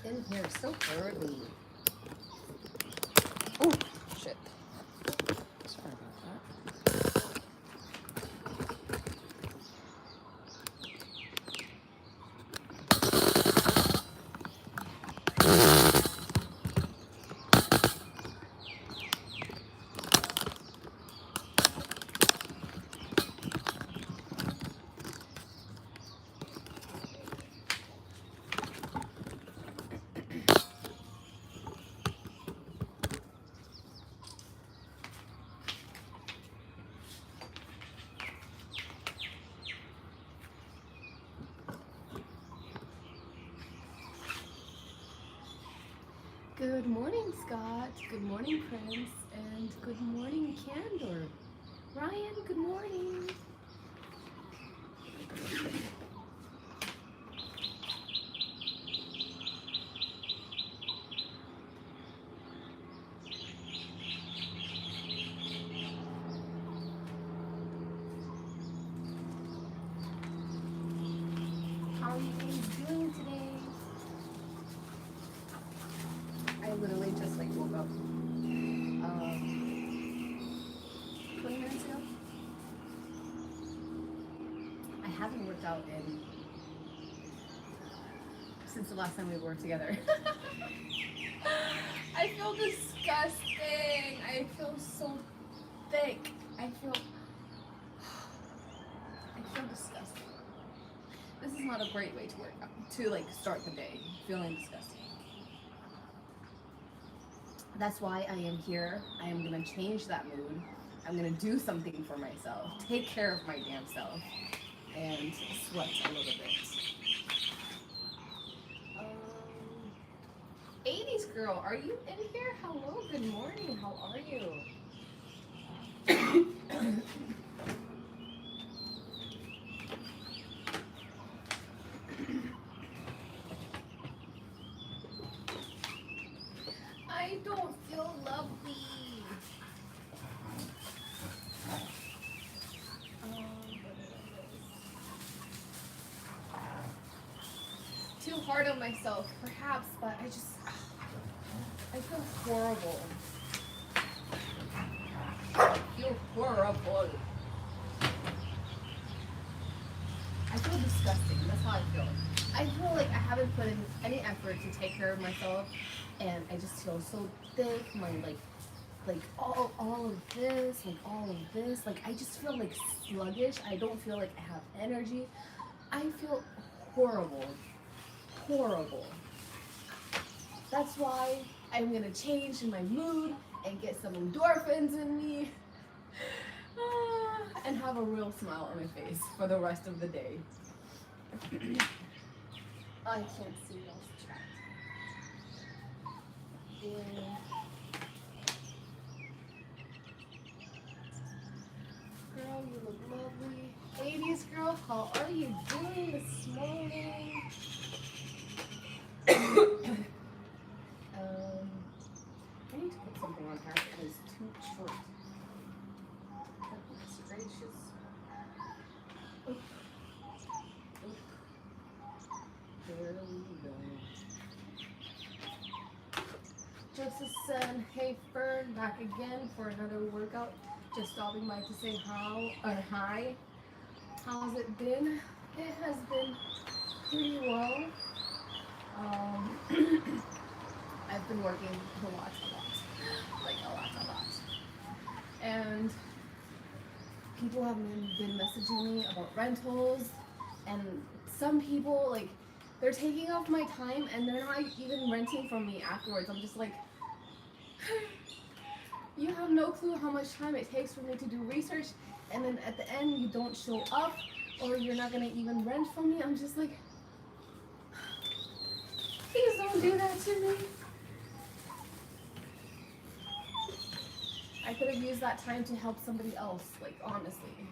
in here so early? Oh, shit. Sorry about that. Good morning, Scott. Good morning, Prince. And good morning, Candor. Ryan, good morning. How are you guys doing today? I literally just like woke up 20 minutes ago. I haven't worked out since the last time we worked together. I feel disgusting. I feel so thick. I feel disgusting. This is not a great way to work out, to like start the day feeling disgusting. That's why I am here. I am gonna change that mood. I'm gonna do something for myself, take care of my damn self, and sweat a little bit. 80s girl, are you in here? Hello, good morning. How are you? I don't feel lovely. Too hard on myself, perhaps, but I feel horrible. I feel horrible. I feel disgusting. That's how I feel. I feel like I haven't put in any effort to take care of myself, and I just feel so thick. My like all of this, like I just feel like sluggish. I don't feel like I have energy. I feel horrible. Horrible. That's why I'm gonna change my mood and get some endorphins in me and have a real smile on my face for the rest of the day. I can't see y'all's chat. Girl, you look lovely. 80s girl, how are you doing this morning? I need to put something on here. It is too short. Goodness gracious. Oop. Oop. There we go. Joseph said, hey Fern, back again for another workout. Just stopping by to say hi. How's it been? It has been pretty well. I've been working a lot. Like a lot. And people have been messaging me about rentals, and some people, like, they're taking off my time and they're not even renting from me afterwards. I'm just like, you have no clue how much time it takes for me to do research, and then at the end you don't show up, or you're not gonna even rent from me. I'm just like, please don't do that to me. I could have used that time to help somebody else, like, honestly.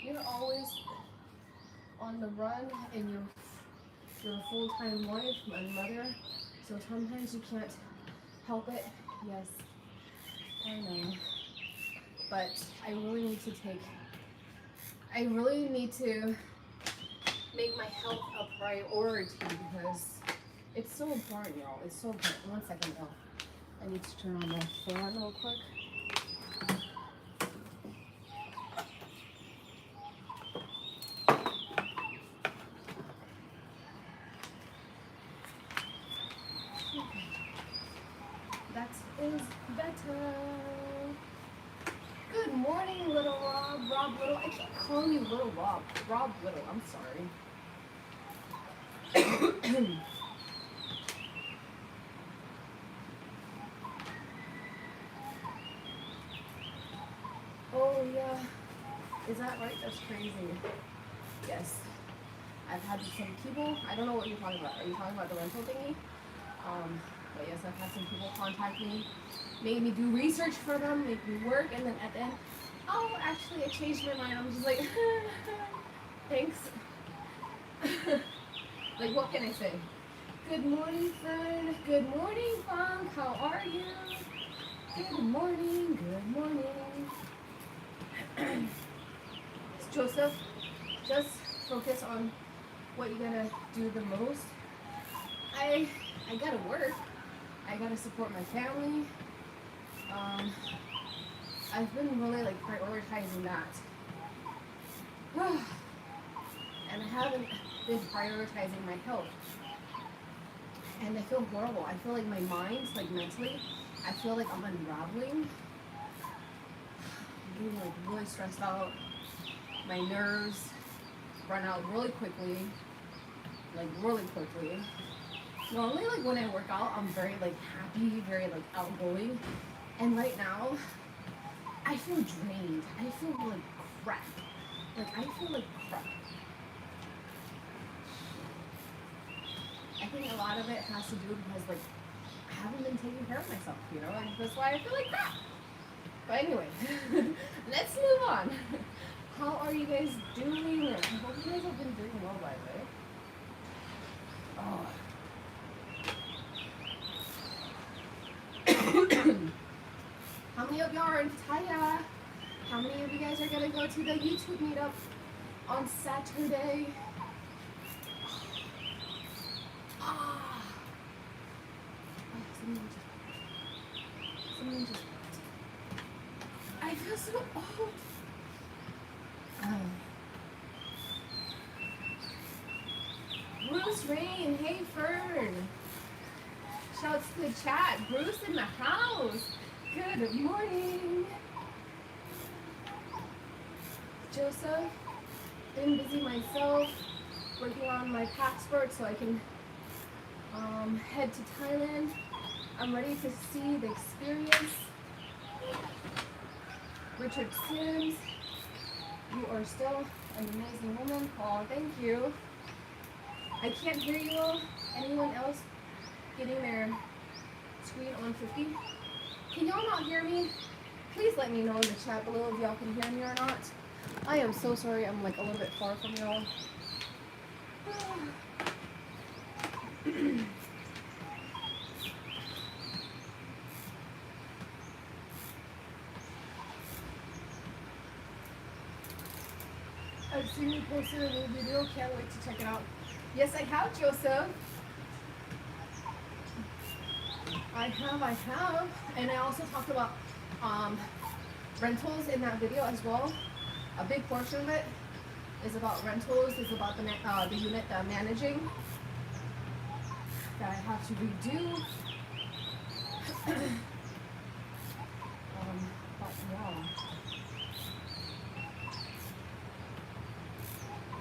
You're always on the run, and you're a full-time wife and mother, so sometimes you can't help it. Yes, I know. But I really need to make my health a priority because it's so important, y'all. It's so important. One second, y'all. I need to turn on the fan real quick. That is better. Good morning, little Rob. Rob Little. I keep calling you little Rob. Rob Little. I'm sorry. Oh yeah. Is that right? That's crazy. Yes. I've had some people. I don't know what you're talking about. Are you talking about the rental thingy? But yes, I've had some people contact me, made me do research for them, make me work, and then at the end, oh, actually, I changed my mind. I'm just like, thanks. Like, what can I say? Good morning, Fern. Good morning, Funk. How are you? Good morning. Good morning. Joseph, just focus on what you're gonna do the most. I gotta work. I gotta support my family. I've been really like prioritizing that. And I haven't been prioritizing my health. And I feel horrible. I feel like my mind, like mentally, I feel like I'm unraveling. I'm getting like really stressed out. My nerves run out really quickly. Like really quickly. Normally, like when I work out, I'm very like happy, very like outgoing, and right now, I feel drained. I feel like crap. Like I feel like crap. I think a lot of it has to do because like I haven't been taking care of myself, you know, and that's why I feel like crap. But anyway, let's move on. How are you guys doing? I hope you guys have been doing well, by the way. Oh. How many of y'all are in Taya? How many of you guys are gonna go to the YouTube meetup on Saturday? Ah. Someone just. I feel so old. Bruce Rain, hey Fern. Shouts to the chat. Bruce in the house. Good morning. Joseph, been busy myself, working on my passport so I can head to Thailand. I'm ready to see the experience. Richard Sims, you are still an amazing woman. Oh, thank you. I can't hear you all. Anyone else getting their screen on 50? Can y'all not hear me? Please let me know in the chat below if y'all can hear me or not. I am so sorry, I'm like a little bit far from y'all. I've seen you posted a new video, can't wait to check it out. Yes, I have, Joseph. I have. And I also talked about rentals in that video as well. A big portion of it is about rentals, is about the unit that I'm managing that I have to redo. But yeah.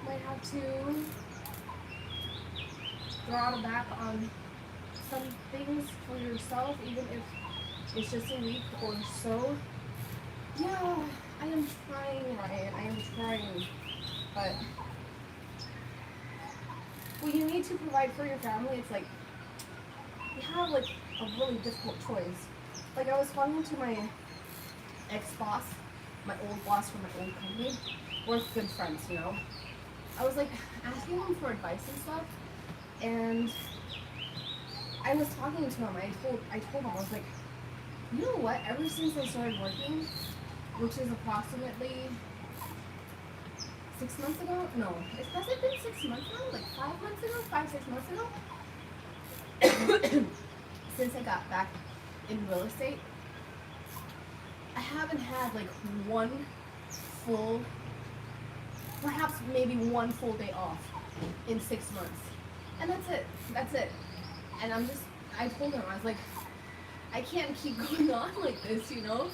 Might have to throttle back on some things for yourself, even if it's just a week or so. Yeah, I am trying, Ryan. I am trying. But when you need to provide for your family, it's like you have like a really difficult choice. Like I was talking to my ex-boss, my old boss from my old company. We're good friends, you know. I was like asking him for advice and stuff, and I was talking to him. I told him, I was like, you know what? Ever since I started working, which is approximately 6 months ago. No, has it been 6 months now? Like 5 months ago, 6 months ago. Since I got back in real estate, I haven't had like one full, perhaps maybe one full day off in 6 months, and that's it. That's it. And I told him, I was like, I can't keep going on like this, you know?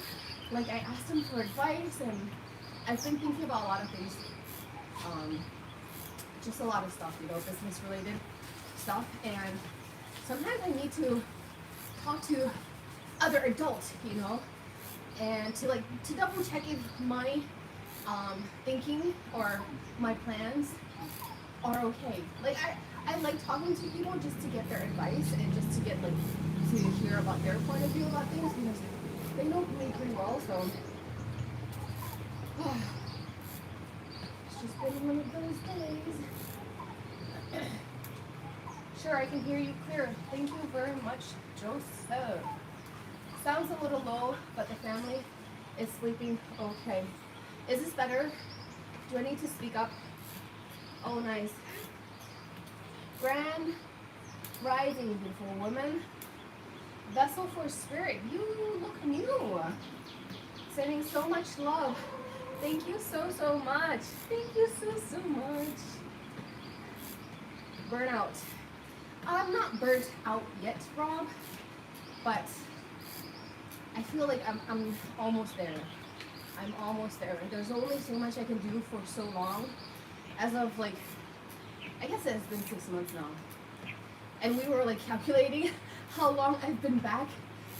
Like, I asked him for advice, and I've been thinking about a lot of things. Just a lot of stuff, you know, business related stuff. And sometimes I need to talk to other adults, you know, and to double check if my thinking or my plans are okay. Like, I like talking to people just to get their advice and just to get to hear about their point of view about things, because they know me pretty well. So it's just been one of those days. Sure, I can hear you clear. Thank you very much, Joseph. Sounds a little low, but the family is sleeping okay. Is this better? Do I need to speak up? Oh, nice. Grand rising, beautiful woman. Vessel for spirit. You look new. Sending so much love. Thank you so much. Thank you so much. Burnout. I'm not burnt out yet, Rob, but I feel like I'm almost there. I'm almost there. There's only so much I can do for so long. As of I guess it's been 6 months now. And we were calculating how long I've been back.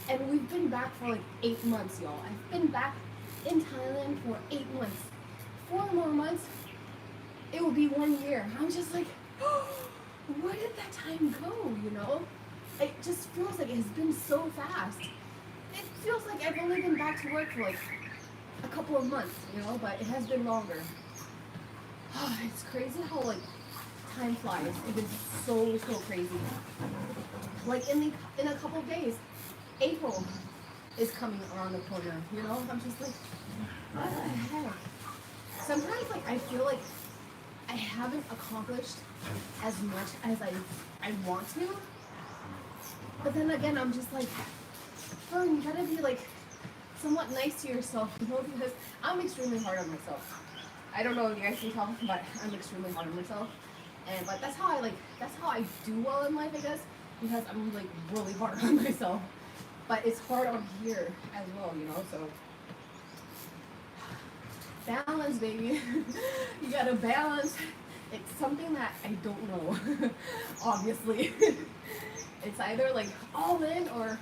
And we've been back for 8 months, y'all. I've been back in Thailand for 8 months. 4 more months, it will be 1 year. I'm just like, oh, where did that time go, you know? It just feels like it's been so fast. It feels like I've only been back to work for a couple of months, you know, but it has been longer. Oh, it's crazy how time flies. It is so crazy. In a couple of days, April is coming around the corner, you know? I'm just like, what the heck? Sometimes I feel like I haven't accomplished as much as I want to. But then again, I'm just like, Fern, you gotta be somewhat nice to yourself, you know, because I'm extremely hard on myself. I don't know if you guys can tell, but I'm extremely hard on myself. But that's how I do well in life, I guess, because I'm really hard on myself. But it's hard on here as well, you know, so balance, baby. You gotta balance. It's something that I don't know. Obviously. It's either all in or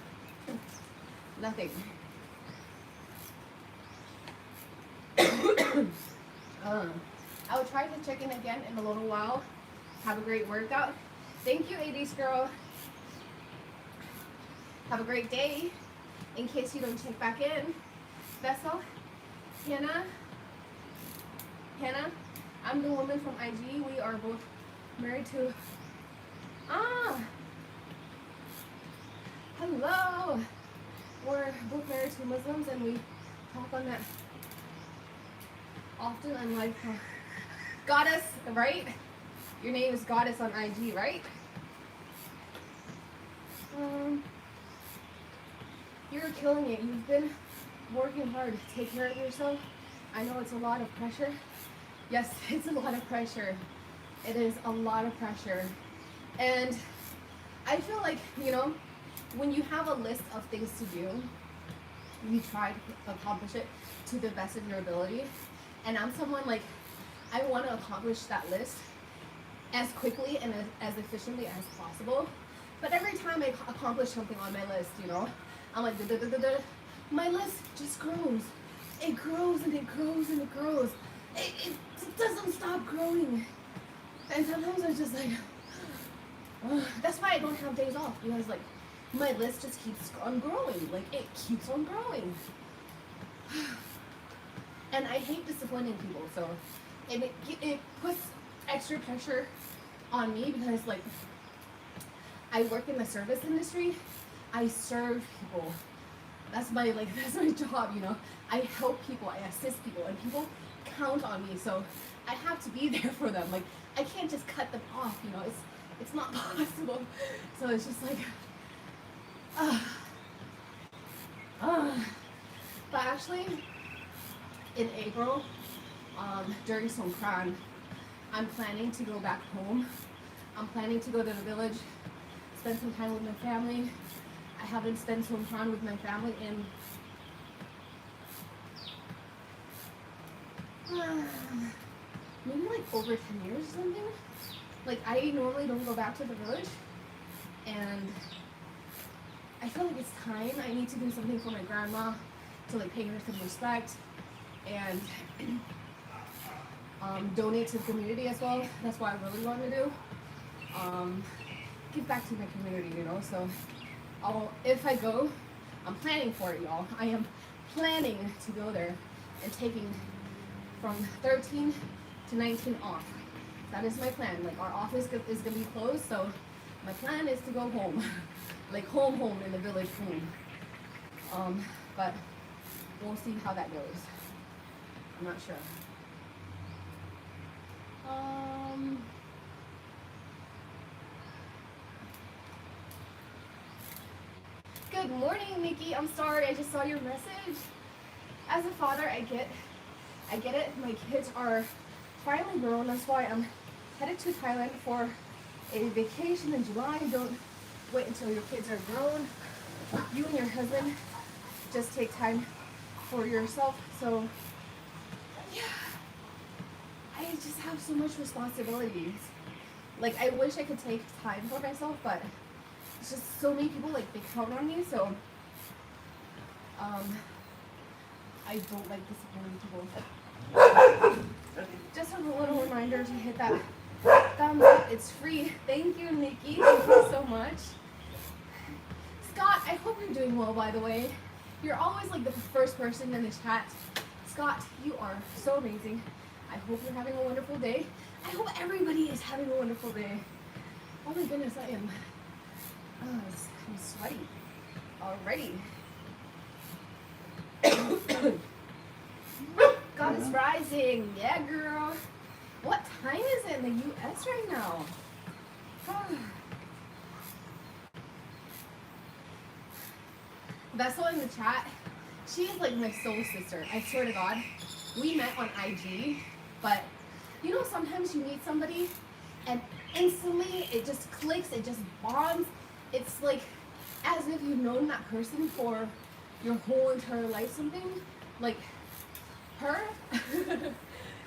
nothing. I will try to check in again in a little while. Have a great workout. Thank you, 80s girl. Have a great day. In case you don't check back in. Vessel, Hannah, I'm the woman from IG. We are both married to. Hello. We're both married to Muslims, and we talk on that often on live. Goddess, right? Your name is Goddess on IG, right? You're killing it. You've been working hard. Take care of yourself. I know it's a lot of pressure. Yes, it's a lot of pressure. It is a lot of pressure. And I feel like, you know, when you have a list of things to do, you try to accomplish it to the best of your ability. And I'm someone I want to accomplish that list as quickly and as efficiently as possible. But every time I accomplish something on my list, you know, I'm like, my list just grows. It grows and it grows and it grows. It doesn't stop growing. And sometimes I'm just that's why I don't have days off, because my list just keeps on growing. It keeps on growing. And I hate disappointing people, so it puts extra pressure on me, because I work in the service industry. I serve people. That's my job, you know. I help people, I assist people, and people count on me. So I have to be there for them. Like I can't just cut them off, you know. It's not possible. So it's just like, but actually, in April, during Songkran, I'm planning to go back home. I'm planning to go to the village, spend some time with my family. I haven't spent Songkran with my family in maybe like over 10 years or something. Like I normally don't go back to the village, and I feel like it's time. I need to do something for my grandma to like pay her some respect and donate to the community as well. That's what I really want to do. Give back to my community, you know. So if I go, I'm planning for it, y'all. I am planning to go there and taking from 13 to 19 off. That is my plan. Like our office is gonna be closed, so my plan is to go home, like home in the village home. But we'll see how that goes. I'm not sure. Good morning, Nikki. I'm sorry, I just saw your message. As a father, I get it. My kids are finally grown. That's why I'm headed to Thailand for a vacation in July. Don't wait until your kids are grown. You and your husband just take time for yourself. So yeah, I just have so much responsibilities. Like I wish I could take time for myself, but it's just so many people, like they count on me. So I don't like disappointing people. Just a little reminder to hit that thumbs up. It's free. Thank you, Nikki. Thank you so much. Scott, I hope you're doing well, by the way. You're always like the first person in the chat. Scott, you are so amazing. I hope you're having a wonderful day. I hope everybody is having a wonderful day. Oh my goodness, I'm sweaty already. God is rising. Yeah, girl. What time is it in the US right now? Vessel in the chat, she is like my soul sister. I swear to God. We met on IG, but you know, sometimes you meet somebody and instantly it just clicks, it just bonds. It's like as if you've known that person for your whole entire life, something. Like her,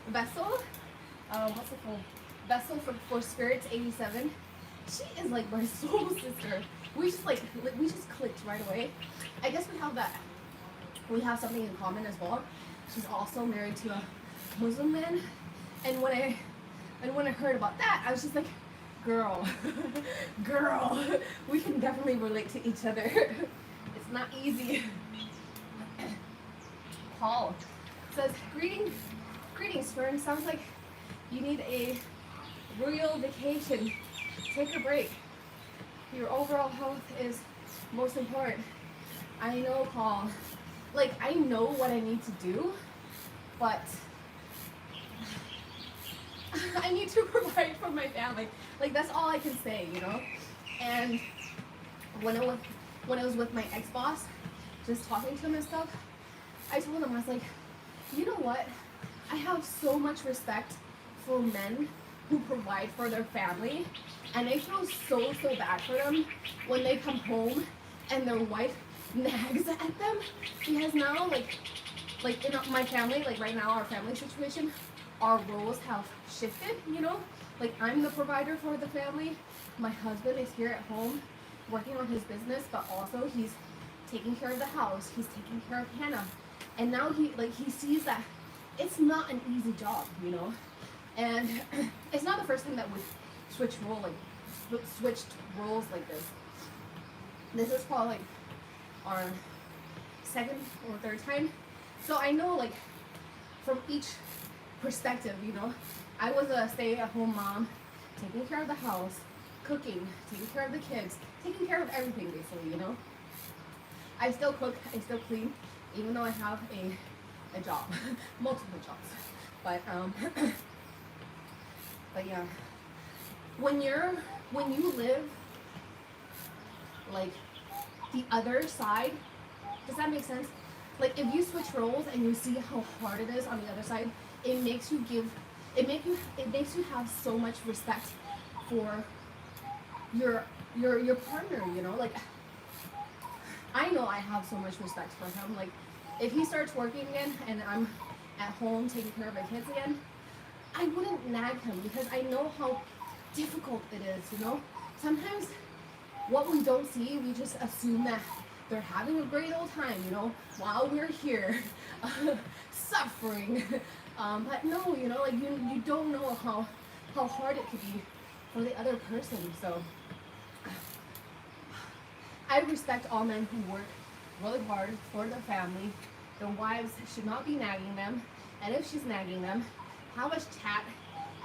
Vessel, what's it called? Vessel for Spirits 87. She is like my soul sister. We just we just clicked right away. I guess we have something in common as well. She's also married to a Muslim man. And when I heard about that, I was just like, girl, we can definitely relate to each other. It's not easy. Paul says, greetings, Fern. Sounds like you need a real vacation. Take a break. Your overall health is most important. I know, Paul. Like, I know what I need to do, but I need to provide for my family. Like, that's all I can say, you know? And when I was with my ex-boss, just talking to him and stuff, I told him, I was like, you know what? I have so much respect for men who provide for their family, and I feel so bad for them when they come home and their wife nags at them, because now like in my family, like right now, our family situation, our roles have shifted, you know? Like I'm the provider for the family. My husband is here at home working on his business, but also he's taking care of the house. He's taking care of Hannah. And now he sees that it's not an easy job, you know? And it's not the first time that we switched roles like this. This is probably like our second or third time. So I know, like, from each perspective, you know, I was a stay-at-home mom, taking care of the house, cooking, taking care of the kids, taking care of everything basically, you know. I still cook, I still clean, even though I have a job, multiple jobs. But but yeah, when you live like the other side, does that make sense? Like if you switch roles and you see how hard it is on the other side, it makes you have so much respect for your partner, you know? Like I know I have so much respect for him. Like if he starts working again and I'm at home taking care of my kids again, I wouldn't nag him because I know how difficult it is, you know? Sometimes what we don't see, we just assume that they're having a great old time, you know, while we're here suffering. But no, you know, like you don't know how hard it could be for the other person. So I respect all men who work really hard for their family. Their wives should not be nagging them, and if she's nagging them, have a chat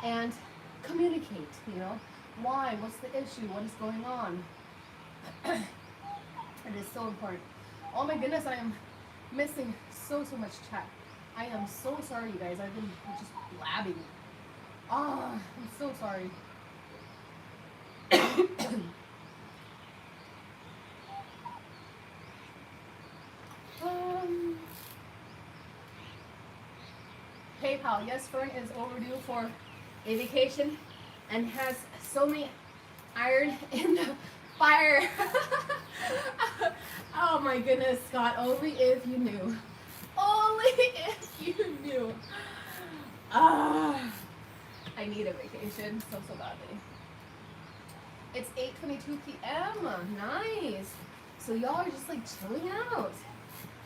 and communicate, you know. Why? What's the issue? What is going on? It is so important. Oh my goodness, I am missing so much chat. I am so sorry, you guys. I've been just blabbing. Ah, I'm so sorry. PayPal. Yes, Fern is overdue for a vacation and has so many iron in the fire. Oh my goodness, Scott. Only if you knew. Only if you knew. Ah, I need a vacation so badly. It's 8:22 p.m. Nice. So y'all are just like chilling out,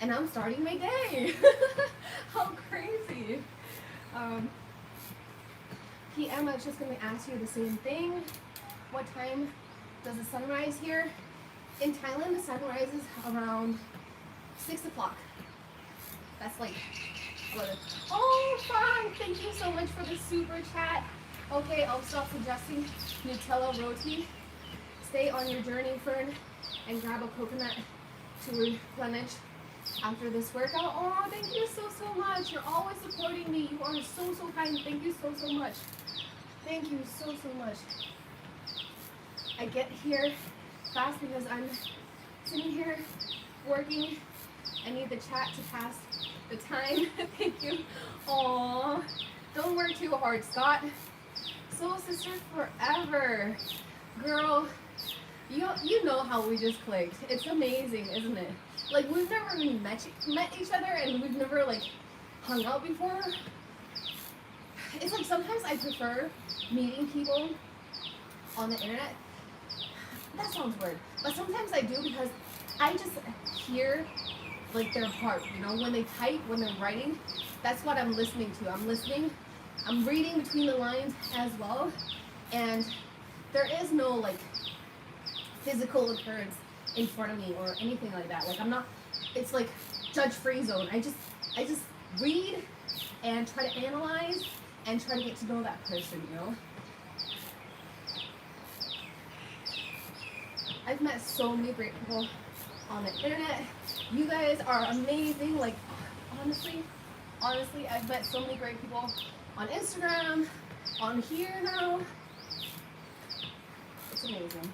and I'm starting my day. How crazy. PM, I was just gonna ask you the same thing. What time does the sun rise here? In Thailand, the sun rises around 6 o'clock. That's like good. Oh, fun! Thank you so much for the super chat. Okay, I'll stop suggesting Nutella roti. Stay on your journey, Fern, and grab a coconut to replenish after this workout. Oh, thank you so much. You're always supporting me. You are so kind. Thank you so much. Thank you so much. I get here fast because I'm sitting here working. I need the chat to pass the time. Thank you. Aw, don't work too hard, Scott. Soul sisters forever. Girl, you know how we just clicked. It's amazing, isn't it? Like, we've never really met each other, and we've never like hung out before. It's like sometimes I prefer meeting people on the internet. That sounds weird, but sometimes I do because I just hear like their heart, you know, when they type, when they're writing. That's what I'm listening to. I'm reading between the lines as well, and there is no like physical occurrence in front of me or anything like that. Like, I'm not, it's like judge-free zone. I just read and try to analyze and try to get to know that person, you know? I've met so many great people on the internet. You guys are amazing. Like, honestly, I've met so many great people on Instagram, on here now. It's amazing.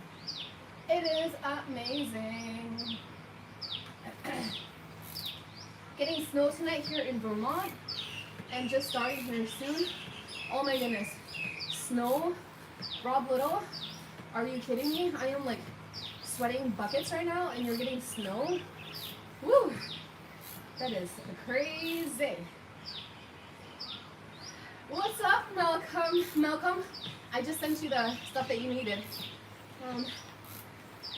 It is amazing. Getting snow tonight here in Vermont and just starting here soon. Oh my goodness. Snow? Rob Little? Are you kidding me? I am like sweating buckets right now and you're getting snow? Woo! That is crazy. What's up, Malcolm? Malcolm, I just sent you the stuff that you needed.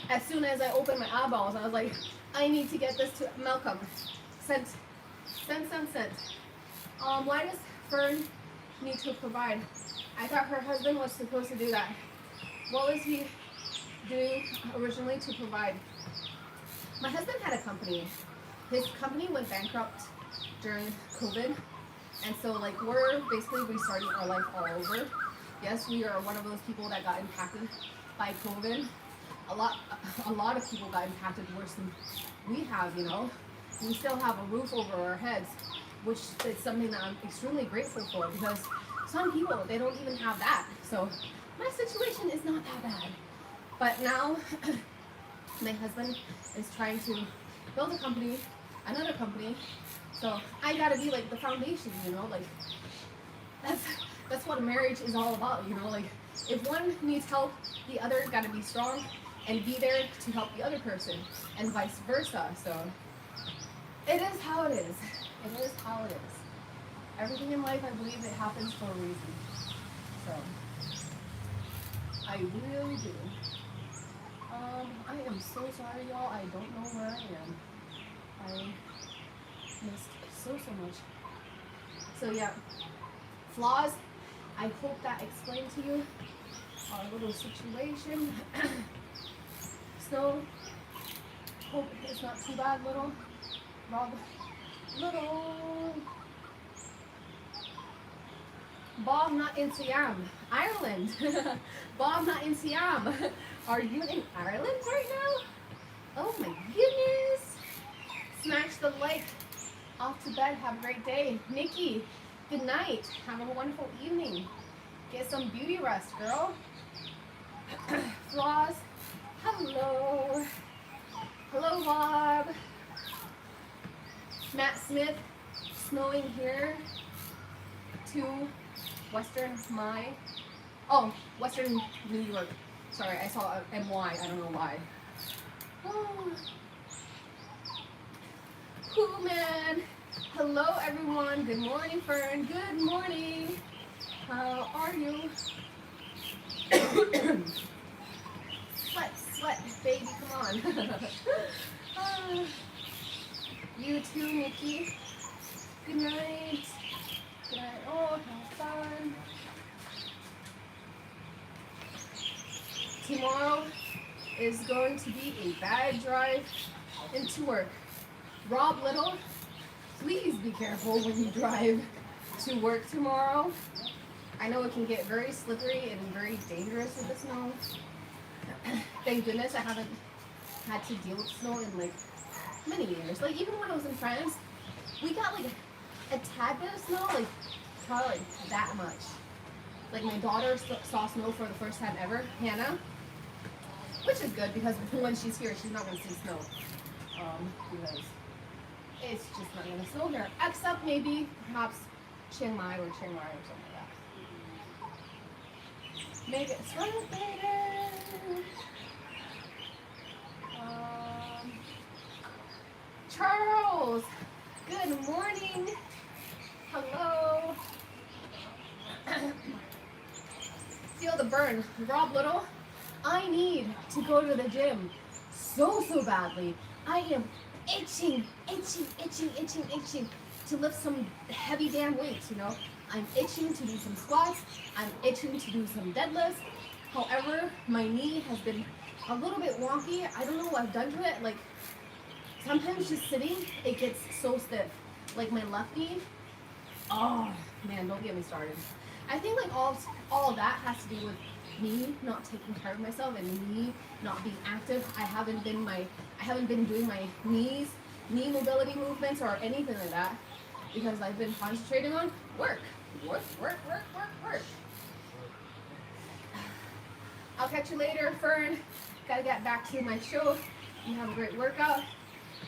As soon as I opened my eyeballs, I was like, I need to get this to Malcolm. Sent. Why does Fern need to provide? I thought her husband was supposed to do that. What was he doing originally to provide? My husband had a company. His company went bankrupt during COVID. And so like we're basically restarting our life all over. Yes, we are one of those people that got impacted by COVID. A lot of people got impacted worse than we have, you know. We still have a roof over our heads, which is something that I'm extremely grateful for, because some people, they don't even have that. So my situation is not that bad. But now my husband is trying to build a company, another company. So I gotta be like the foundation, you know, like that's what a marriage is all about, you know, like if one needs help, the other gotta be strong and be there to help the other person, and vice versa. So it is how it is. It is how it is. Everything in life, I believe it happens for a reason. So I really do. I am so sorry, y'all. I don't know where I am. I missed so much. So yeah, flaws. I hope that explained to you our little situation. Snow. Hope it's not too bad, little Rob. Little Bob, not in Siam, Ireland. Bob, not in Siam. Are you in Ireland right now? Oh my goodness. Smash the like. Off to bed. Have a great day. Nikki, good night. Have a wonderful evening. Get some beauty rest, girl. Flaws. Hello. Hello, Bob. Matt Smith. Snowing here. To Western Western New York. Sorry, I saw a MY. I don't know why. Oh. Cool, man. Hello, everyone. Good morning, Fern. Good morning. How are you? Sweat, baby. Come on. You too, Nikki. Good night. Good night. Oh, have fun. Tomorrow is going to be a bad drive into work. Rob Little, please be careful when you drive to work tomorrow. I know it can get very slippery and very dangerous with the snow. Thank goodness I haven't had to deal with snow in like many years. Like even when I was in France, we got like a tad bit of snow, like probably like that much. Like my daughter saw snow for the first time ever, Hannah, which is good because when she's here, she's not going to see snow. Because it's just not going to snow here, except maybe perhaps Chiang Mai or something like that. Make it sweat later. Charles, good morning. Hello. Feel the burn. Rob Little, I need to go to the gym so badly. I am itching to lift some heavy damn weights, you know. I'm itching to do some squats. I'm itching to do some deadlifts. However, my knee has been a little bit wonky. I don't know what I've done to it. Like sometimes just sitting, it gets so stiff. Like my left knee. Oh man, don't get me started. I think like all of that has to do with me not taking care of myself and me not being active. I haven't been doing my knee mobility movements or anything like that because I've been concentrating on work. I'll catch you later, Fern. Gotta get back to my show. You have a great workout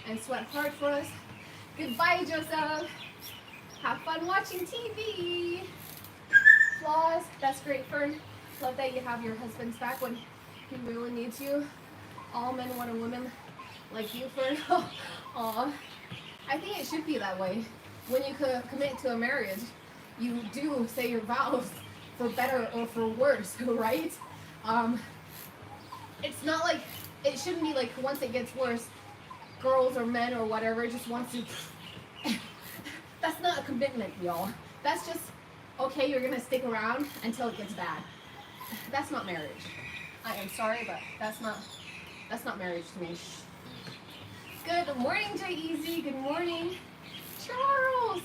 and sweat hard for us. Goodbye, Joseph. Have fun watching TV. Flaws. That's great, Fern. Love that you have your husband's back when he really needs you. All men want a woman like you, Fern. Aw. I think it should be that way. When you commit to a marriage, you do say your vows for better or for worse, right? It's not like, it shouldn't be like once it gets worse, girls or men or whatever just wants to. That's not a commitment, y'all. That's just, okay, you're gonna stick around until it gets bad. That's not marriage. I am sorry, but that's not marriage to me. Good morning, J-Easy. Good morning. Charles,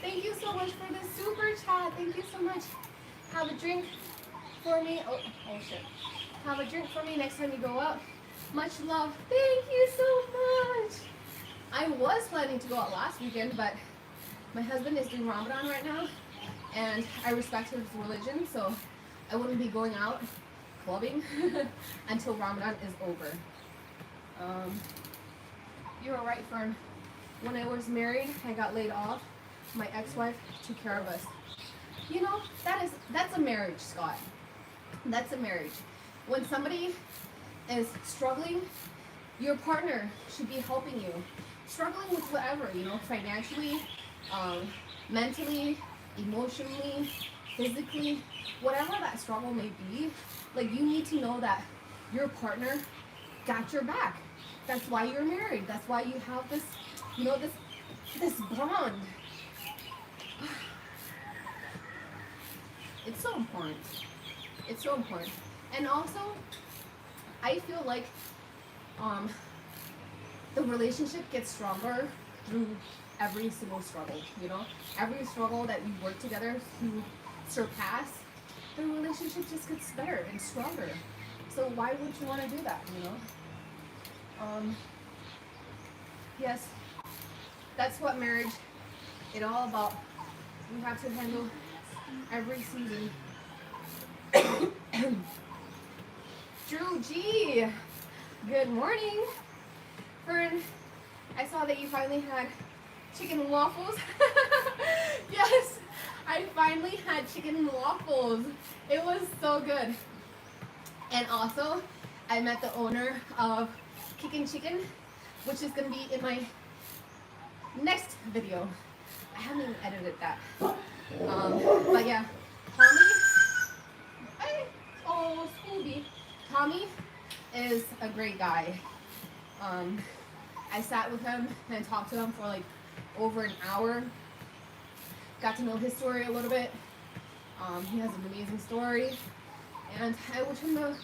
thank you so much for the super chat. Thank you so much. Have a drink for me. Oh shit. have a drink for me next time you go out. Much love. Thank you so much. I was planning to go out last weekend, but my husband is doing Ramadan right now, and I respect his religion, so I wouldn't be going out clubbing until Ramadan is over. You're right, Fern. When I was married, I got laid off. My ex-wife took care of us. You know, that's a marriage, Scott. That's a marriage. When somebody is struggling, your partner should be helping you. Struggling with whatever, you know, financially, mentally, emotionally, physically, whatever that struggle may be, like you need to know that your partner got your back. That's why you're married. That's why you have this, you know, this bond. It's so important. It's so important. And also, I feel like the relationship gets stronger through every single struggle, you know? Every struggle that you work together to surpass, the relationship just gets better and stronger. So why would you want to do that, you know? Yes, that's what marriage is all about. We have to handle every season. Drew G, good morning. Fern, I saw that you finally had chicken and waffles. Yes, I finally had chicken and waffles. It was so good. And also, I met the owner of Kickin' Chicken, which is going to be in my next video. I haven't even edited that. But yeah, Scooby. Tommy is a great guy. I sat with him and talked to him for like over an hour. Got to know his story a little bit. He has an amazing story, and I wish him the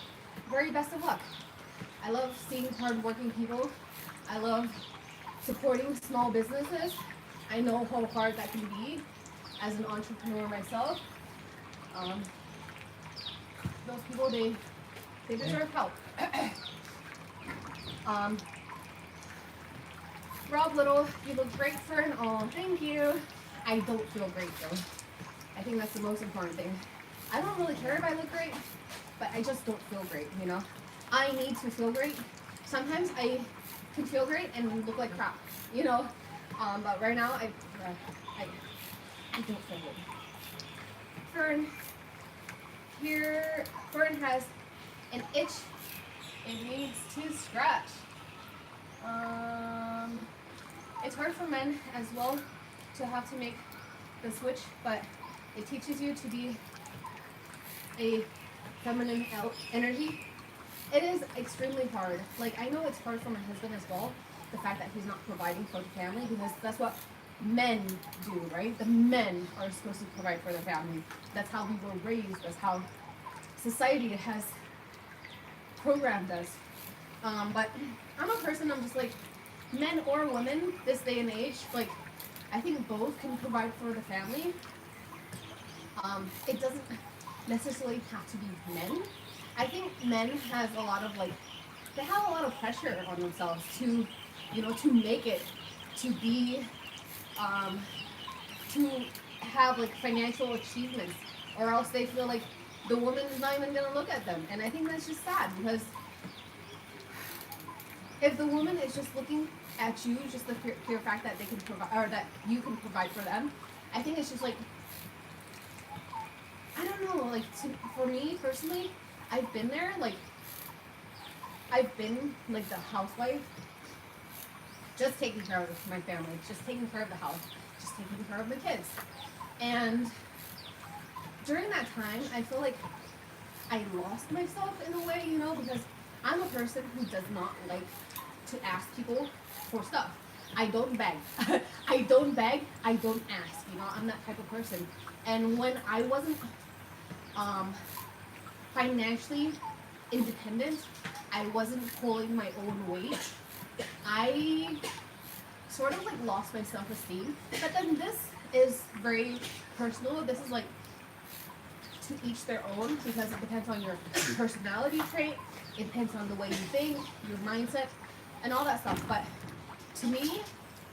very best of luck. I love seeing hardworking people. I love supporting small businesses. I know how hard that can be as an entrepreneur myself. Those people, they deserve help. Rob Little, you look great, Fern. Oh, thank you. I don't feel great though. I think that's the most important thing. I don't really care if I look great, but I just don't feel great, you know? I need to feel great. Sometimes I can feel great and look like crap, you know? But right now, I don't feel good. Fern, here, Fern has an itch. It needs to scratch. It's hard for men as well to have to make the switch, but it teaches you to be a feminine energy. It is extremely hard. Like, I know it's hard for my husband as well, the fact that he's not providing for the family, because that's what men do, right? The men are supposed to provide for the family. That's how we were raised. That's how society has programmed us. But I'm a person, I'm just like, men or women, this day and age, like, I think both can provide for the family. It doesn't necessarily have to be men. I think men has a lot of, like, they have a lot of pressure on themselves to, you know, to make it, to be, to have, like, financial achievements, or else they feel like the woman is not even gonna look at them. And I think that's just sad, because if the woman is just looking at you, just the pure fact that they can provide, or that you can provide for them, I think it's just like, I don't know, like, for me personally, I've been there, like, I've been like the housewife, just taking care of my family, just taking care of the house, just taking care of the kids. And during that time, I feel like I lost myself in a way, you know, because I'm a person who does not like to ask people for stuff. I don't beg. I don't beg, I don't ask, you know, I'm that type of person. And when I wasn't financially independent, I wasn't pulling my own weight, I sort of like lost my self-esteem. But then this is very personal. This is like to each their own because it depends on your personality trait, it depends on the way you think, your mindset, and all that stuff. But to me,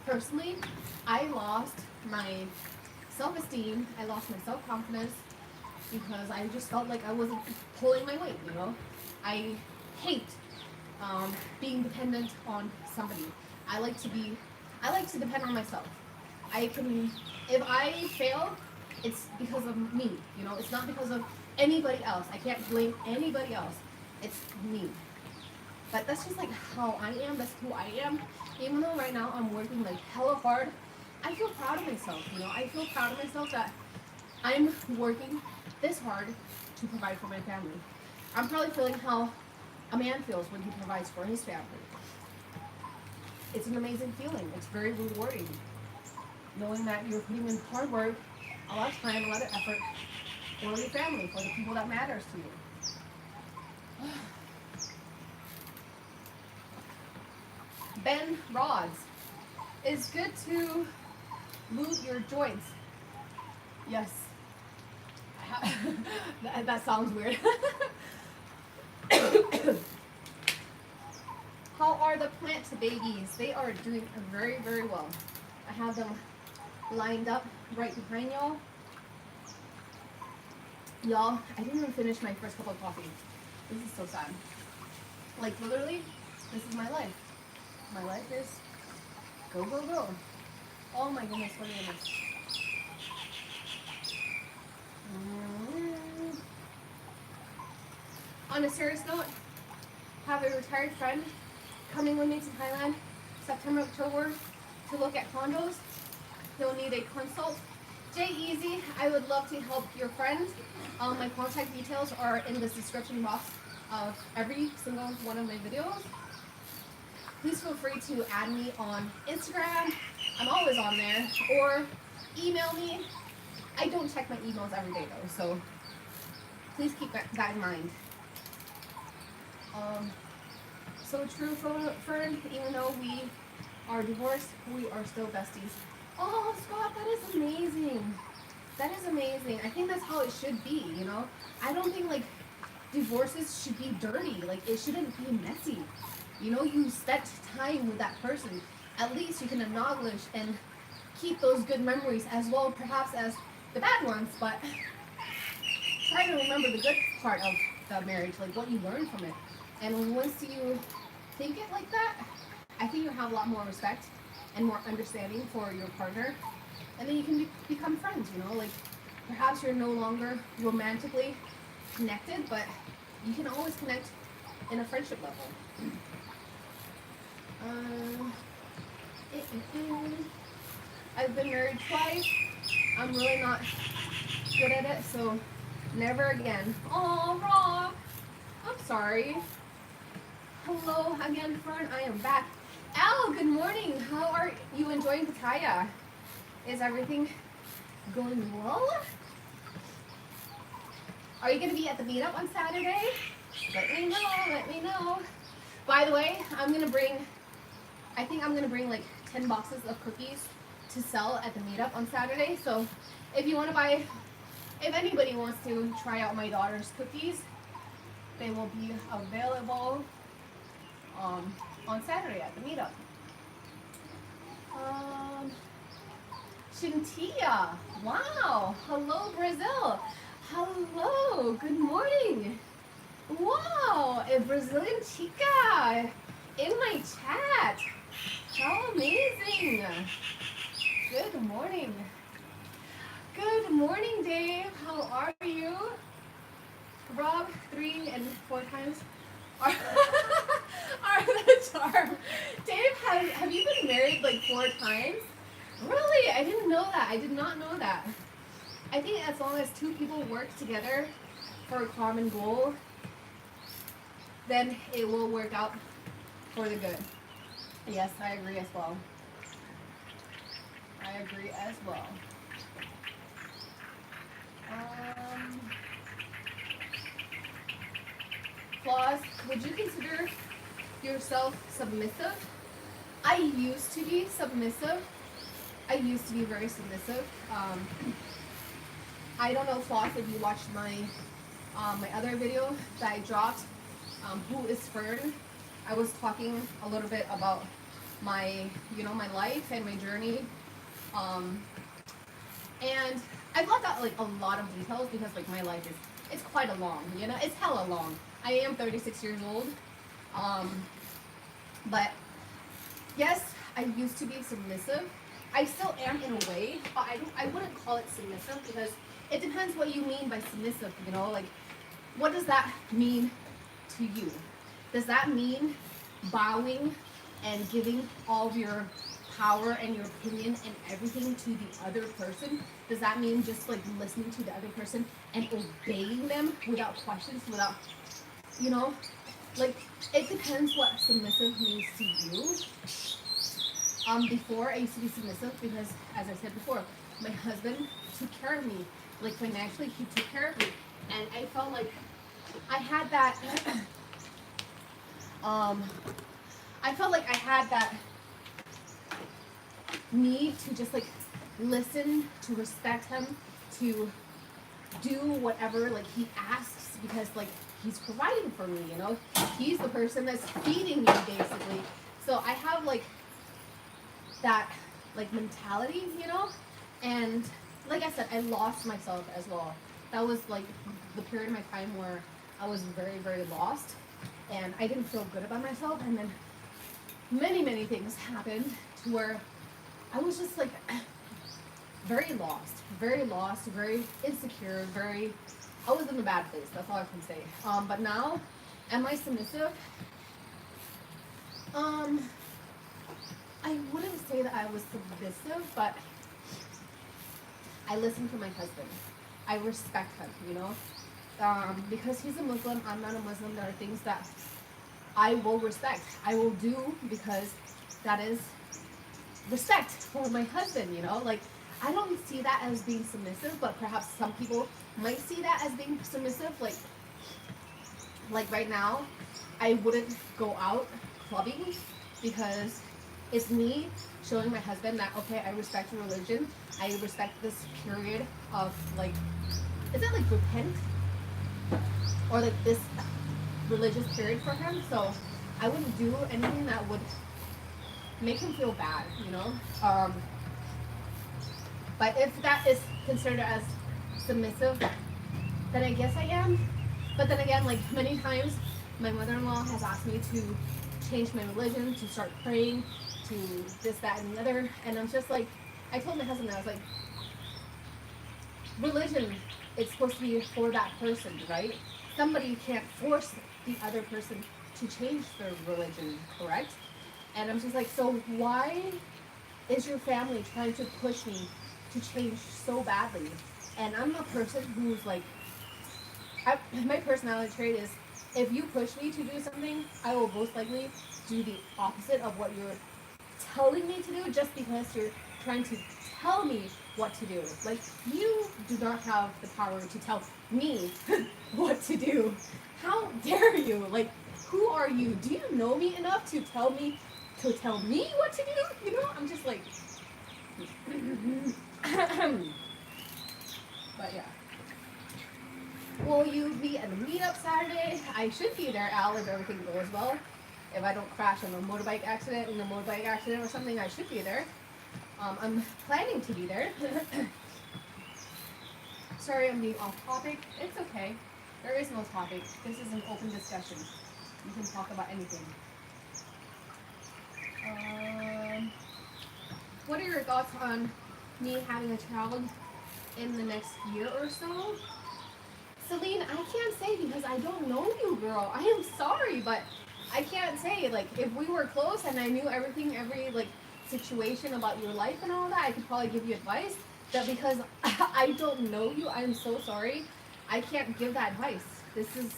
personally, I lost my self-esteem, I lost my self-confidence because I just felt like I wasn't pulling my weight, you know? I hate being dependent on somebody. I like to depend on myself. If I fail, it's because of me, you know? It's not because of anybody else. I can't blame anybody else. It's me. But that's just like how I am, that's who I am. Even though right now I'm working like hella hard, I feel proud of myself, you know? I feel proud of myself that I'm working this hard to provide for my family. I'm probably feeling how a man feels when he provides for his family. It's an amazing feeling. It's very rewarding. Knowing that you're putting in hard work, a lot of time, a lot of effort for your family, for the people that matters to you. Bend rods. It's good to move your joints. Yes. That sounds weird. How are the plant babies? They are doing very, very well. I have them lined up right behind y'all. Y'all, I didn't even finish my first cup of coffee. This is so sad. Like literally, this is my life. My life is go, go, go. Oh my goodness, what is this? On a serious note, have a retired friend coming with me to Thailand September, October to look at condos. He'll need a consult. Jay Easy, I would love to help your friend. My contact details are in the description box of every single one of my videos. Please feel free to add me on Instagram. I'm always on there. Or email me. I don't check my emails every day though, so please keep that in mind. So true, Fern, even though we are divorced, we are still besties. Oh, Scott, that is amazing. That is amazing. I think that's how it should be, you know? I don't think, like, divorces should be dirty. Like, it shouldn't be messy. You know, you spent time with that person. At least you can acknowledge and keep those good memories as well, perhaps, as the bad ones, but try to remember the good part of the marriage, like what you learned from it. And once you think it like that, I think you have a lot more respect and more understanding for your partner. And then you can become friends, you know? Like, perhaps you're no longer romantically connected, but you can always connect in a friendship level. I've been married twice. I'm really not good at it, so never again. Oh, Rob, I'm sorry. Hello again, Fern. I am back. Al, good morning. How are you enjoying Pattaya? Is everything going well? Are you going to be at the meetup on Saturday? Let me know, let me know. By the way, I think I'm going to bring like 10 boxes of cookies to sell at the meetup on Saturday. So if you want to buy, if anybody wants to try out my daughter's cookies, they will be available on Saturday at the meetup. Shintia, wow, hello Brazil, hello, good morning. Wow, a Brazilian chica in my chat. How amazing. Good morning. Good morning, Dave. How are you? Rob, 3 and 4 times are the charm. Dave, have you been married like 4 times? Really? I didn't know that. I did not know that. I think as long as 2 people work together for a common goal, then it will work out for the good. Yes, I agree as well. I agree as well. Flaws, would you consider yourself submissive? I used to be submissive. I used to be very submissive. I don't know, Floss, if you watched my my other video that I dropped, who is Fern? I was talking a little bit about my, my life and my journey. Um, and I've left out like a lot of details because like my life is, it's quite a long, it's hella long. I am 36 years old. Um, but yes, I used to be submissive. I still am in a way, but I wouldn't call it submissive because it depends what you mean by submissive, like what does that mean to you? Does that mean bowing and giving all of your power and your opinion and everything to the other person? Does that mean just like listening to the other person and obeying them without questions, without, like it depends what submissive means to you. Before I used to be submissive because, as I said before, my husband took care of me, like financially he took care of me, and I felt like I had that. I felt like I had that need to just like listen, to respect him, to do whatever like he asks because like he's providing for me, he's the person that's feeding me basically. So I have like that like mentality, and like I said, I lost myself as well. That was like the period of my time where I was very, very lost and I didn't feel good about myself, and then many things happened to where I was just like very lost, very insecure, I was in a bad place, that's all I can say. But now, am I submissive? I wouldn't say that I was submissive, but I listen to my husband. I respect him, because he's a Muslim, I'm not a Muslim. There are things that I will respect. I will do because that is respect for my husband, like I don't see that as being submissive, but perhaps some people might see that as being submissive. Like right now, I wouldn't go out clubbing because it's me showing my husband that, okay, I respect your religion. I respect this period of like, is it like repent? Or like this religious period for him. So I wouldn't do anything that would make him feel bad, But if that is considered as submissive, then I guess I am. But then again, like many times, my mother-in-law has asked me to change my religion, to start praying, to this, that, and the other. And I'm just like, I told my husband that, I was like, religion, it's supposed to be for that person, right? Somebody can't force the other person to change their religion, correct? And I'm just like, so why is your family trying to push me to change so badly? And I'm a person who's like, my personality trait is, if you push me to do something, I will most likely do the opposite of what you're telling me to do, just because you're trying to tell me what to do. Like, you do not have the power to tell me what to do. How dare you? Like, who are you? Do you know me enough to tell me what to do? I'm just like, but yeah. Will you be at the meetup Saturday? I should be there, Al, if everything goes well. If I don't crash in a motorbike accident, or something, I should be there. I'm planning to be there. Sorry, I'm being off topic. It's okay. There is no topic. This is an open discussion. You can talk about anything. What are your thoughts on me having a child in the next year or so? Celine, I can't say because I don't know you, girl. I am sorry, but I can't say. Like, if we were close and I knew everything, every like situation about your life and all that, I could probably give you advice. But because I don't know you, I'm so sorry. I can't give that advice. This is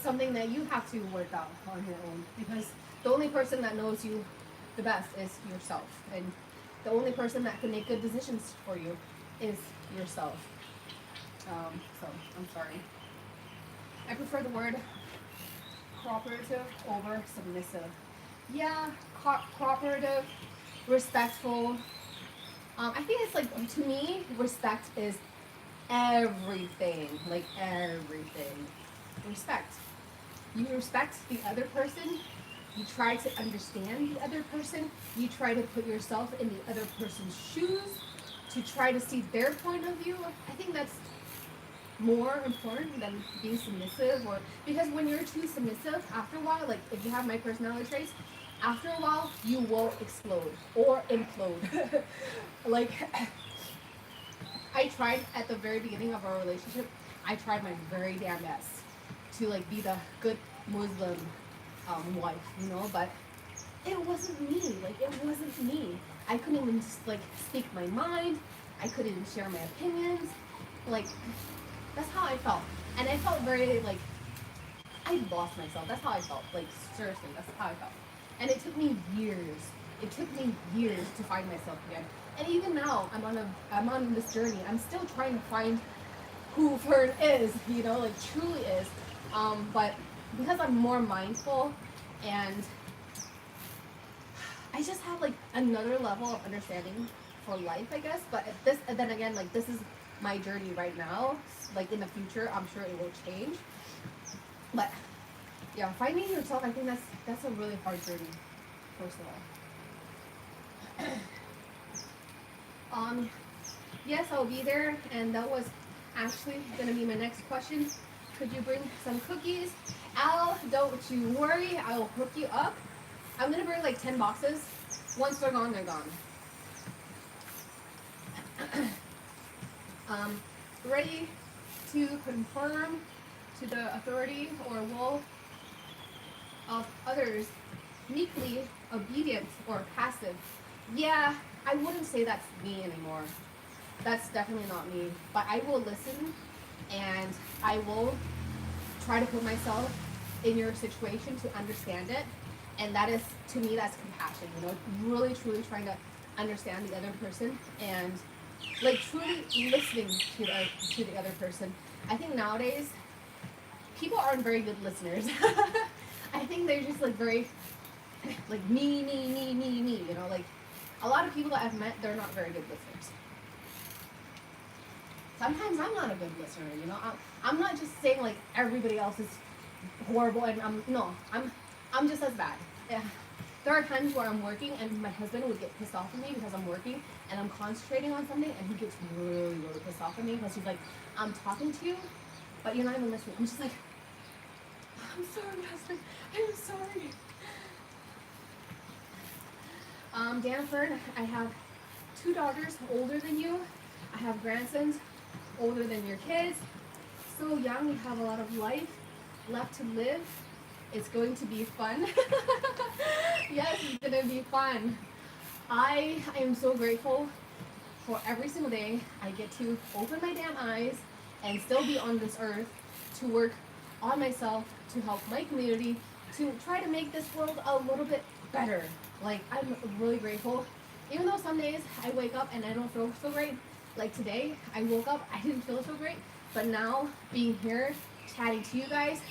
something that you have to work out on your own, because the only person that knows you the best is yourself, and the only person that can make good decisions for you is yourself. So I'm sorry. I prefer the word cooperative over submissive. Yeah, cooperative, respectful. I think it's like, to me, respect is everything, like everything. Respect. You respect the other person. You try to understand the other person. You try to put yourself in the other person's shoes to try to see their point of view. I think that's more important than being submissive, or because when you're too submissive, after a while, like if you have my personality traits, after a while you will explode or implode. Like I tried at the very beginning of our relationship, I tried my very damn best to like be the good Muslim wife, you know, but it wasn't me. Like it wasn't me. I couldn't even just like speak my mind. I couldn't even share my opinions. Like that's how I felt, and I felt very like I lost myself. That's how I felt. Like seriously, that's how I felt. And it took me years. It took me years to find myself again. And even now, I'm on this journey. I'm still trying to find who Fern is. You know, like truly is. But because I'm more mindful, and I just have like another level of understanding for life, I guess. But this, and then again, like this is my journey right now. Like in the future, I'm sure it will change. But yeah, finding yourself, I think that's a really hard journey, first of all. Yes, I'll be there, and that was actually gonna be my next question. Could you bring some cookies? Al, don't you worry, I will hook you up. I'm gonna bring like 10 boxes. Once they're gone, they're gone. Ready to confirm to the authority or will of others, meekly obedient or passive. Yeah, I wouldn't say that's me anymore. That's definitely not me. But I will listen, and I will try to put myself in your situation to understand it. And that is, to me, that's compassion, you know, really truly trying to understand the other person, and like truly listening to the other person. I think nowadays people aren't very good listeners. I think they're just like very like me, you know, like a lot of people that I've met, they're not very good listeners. Sometimes I'm not a good listener, you know. I'm not just saying like everybody else is horrible, and I'm just as bad. Yeah. There are times where I'm working and my husband would get pissed off at me because I'm working and I'm concentrating on something, and he gets really, really pissed off at me because he's like, I'm talking to you, but you're not even listening. I'm just like, I'm sorry, husband. I'm sorry. Dan, Fern, I have 2 daughters older than you. I have grandsons older than your kids. So young, you have a lot of life left to live. It's going to be fun. Yes, it's gonna be fun. I am so grateful for every single day I get to open my damn eyes and still be on this earth to work on myself, to help my community, to try to make this world a little bit better. Like, I'm really grateful. Even though some days I wake up and I don't feel so great, like today, I woke up, I didn't feel so great, but now being here, chatting to you guys,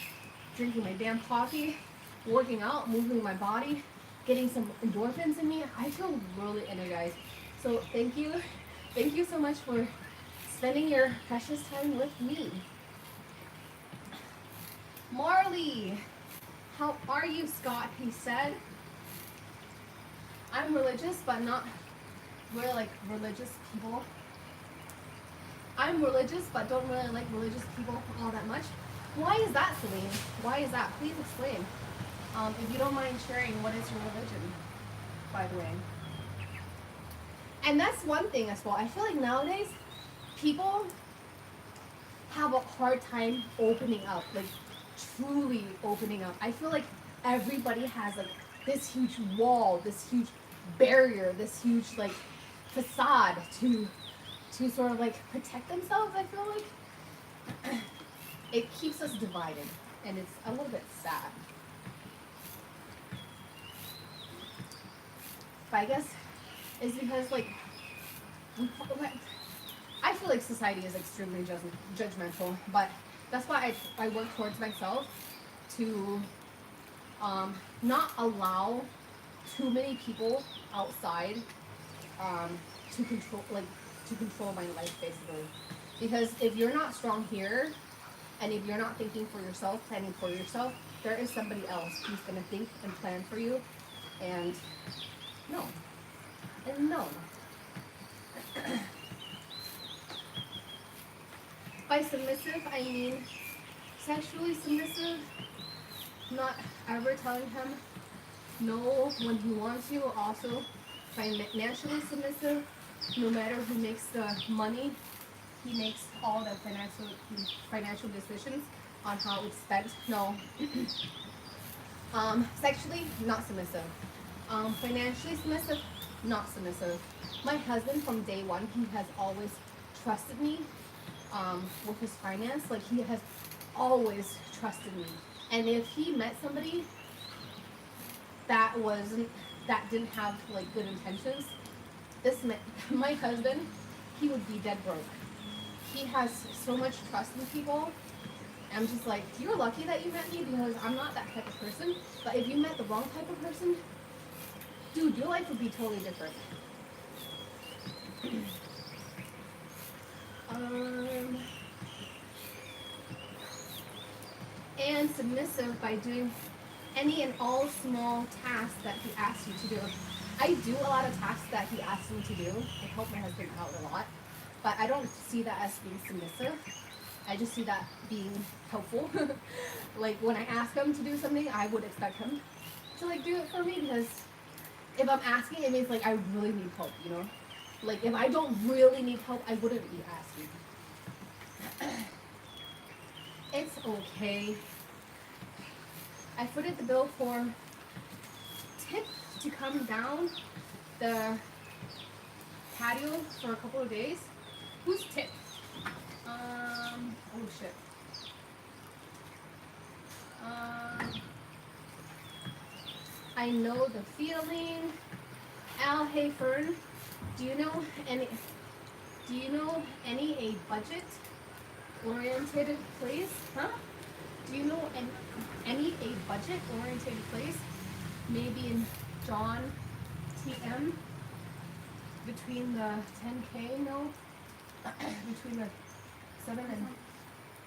drinking my damn coffee, working out, moving my body, getting some endorphins in me, I feel really energized. So thank you. Thank you so much for spending your precious time with me. Marley, how are you, Scott? He said, I'm religious, but not really like religious people. I'm religious, but don't really like religious people all that much. Why is that, Celine? Why is that? Please explain. If you don't mind sharing, what is your religion, by the way? And that's one thing as well. I feel like nowadays, people have a hard time opening up, like truly opening up. I feel like everybody has like this huge wall, this huge barrier, this huge like facade to sort of like protect themselves. I feel like it keeps us divided, and it's a little bit sad. But I guess it's because like I feel like society is extremely judgmental, but that's why I work towards myself to not allow too many people outside to control my life, basically. Because if you're not strong here, and if you're not thinking for yourself, planning for yourself, there is somebody else who's going to think and plan for you. And no. And no. By submissive, I mean sexually submissive, not ever telling him no when he wants you. Also, financially submissive, no matter who makes the money, he makes all the financial decisions on how it's spent. No. Sexually, not submissive. Financially submissive, not submissive. My husband, from day one, he has always trusted me with his finance. Like, he has always trusted me. And if he met somebody that didn't have like good intentions, my husband, he would be dead broke. He has so much trust in people. I'm just like, you're lucky that you met me, because I'm not that type of person. But if you met the wrong type of person, dude, your life would be totally different. And submissive by doing any and all small tasks that he asks you to do. I do a lot of tasks that he asks me to do. I help my husband out a lot. But I don't see that as being submissive. I just see that being helpful. Like, when I ask him to do something, I would expect him to like do it for me, because if I'm asking, it means like I really need help, you know? Like, if I don't really need help, I wouldn't be asking. It's okay. I footed the bill for Tip to come down the patio for a couple of days. Who's Tip? Oh shit. I know the feeling. Al, hey Fern, do you know any a budget oriented place? Huh? Do you know any a budget oriented place? Maybe in John TM between the 10K, no? Between the 7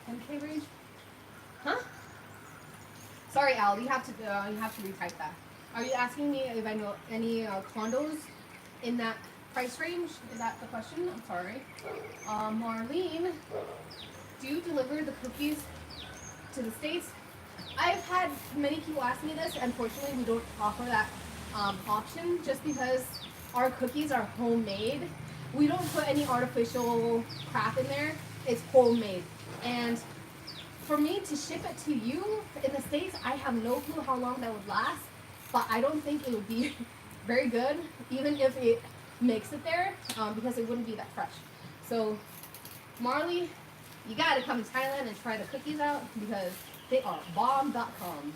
and 10K range? Huh? Sorry, Al, you have to retype that. Are you asking me if I know any condos in that price range? Is that the question? I'm sorry. Marlene, do you deliver the cookies to the States? I've had many people ask me this. Unfortunately, we don't offer that option, just because our cookies are homemade. We don't put any artificial crap in there. It's homemade. And for me to ship it to you in the States, I have no clue how long that would last, but I don't think it would be very good, even if it makes it there, because it wouldn't be that fresh. So, Marley, you gotta come to Thailand and try the cookies out, because they are bomb.com.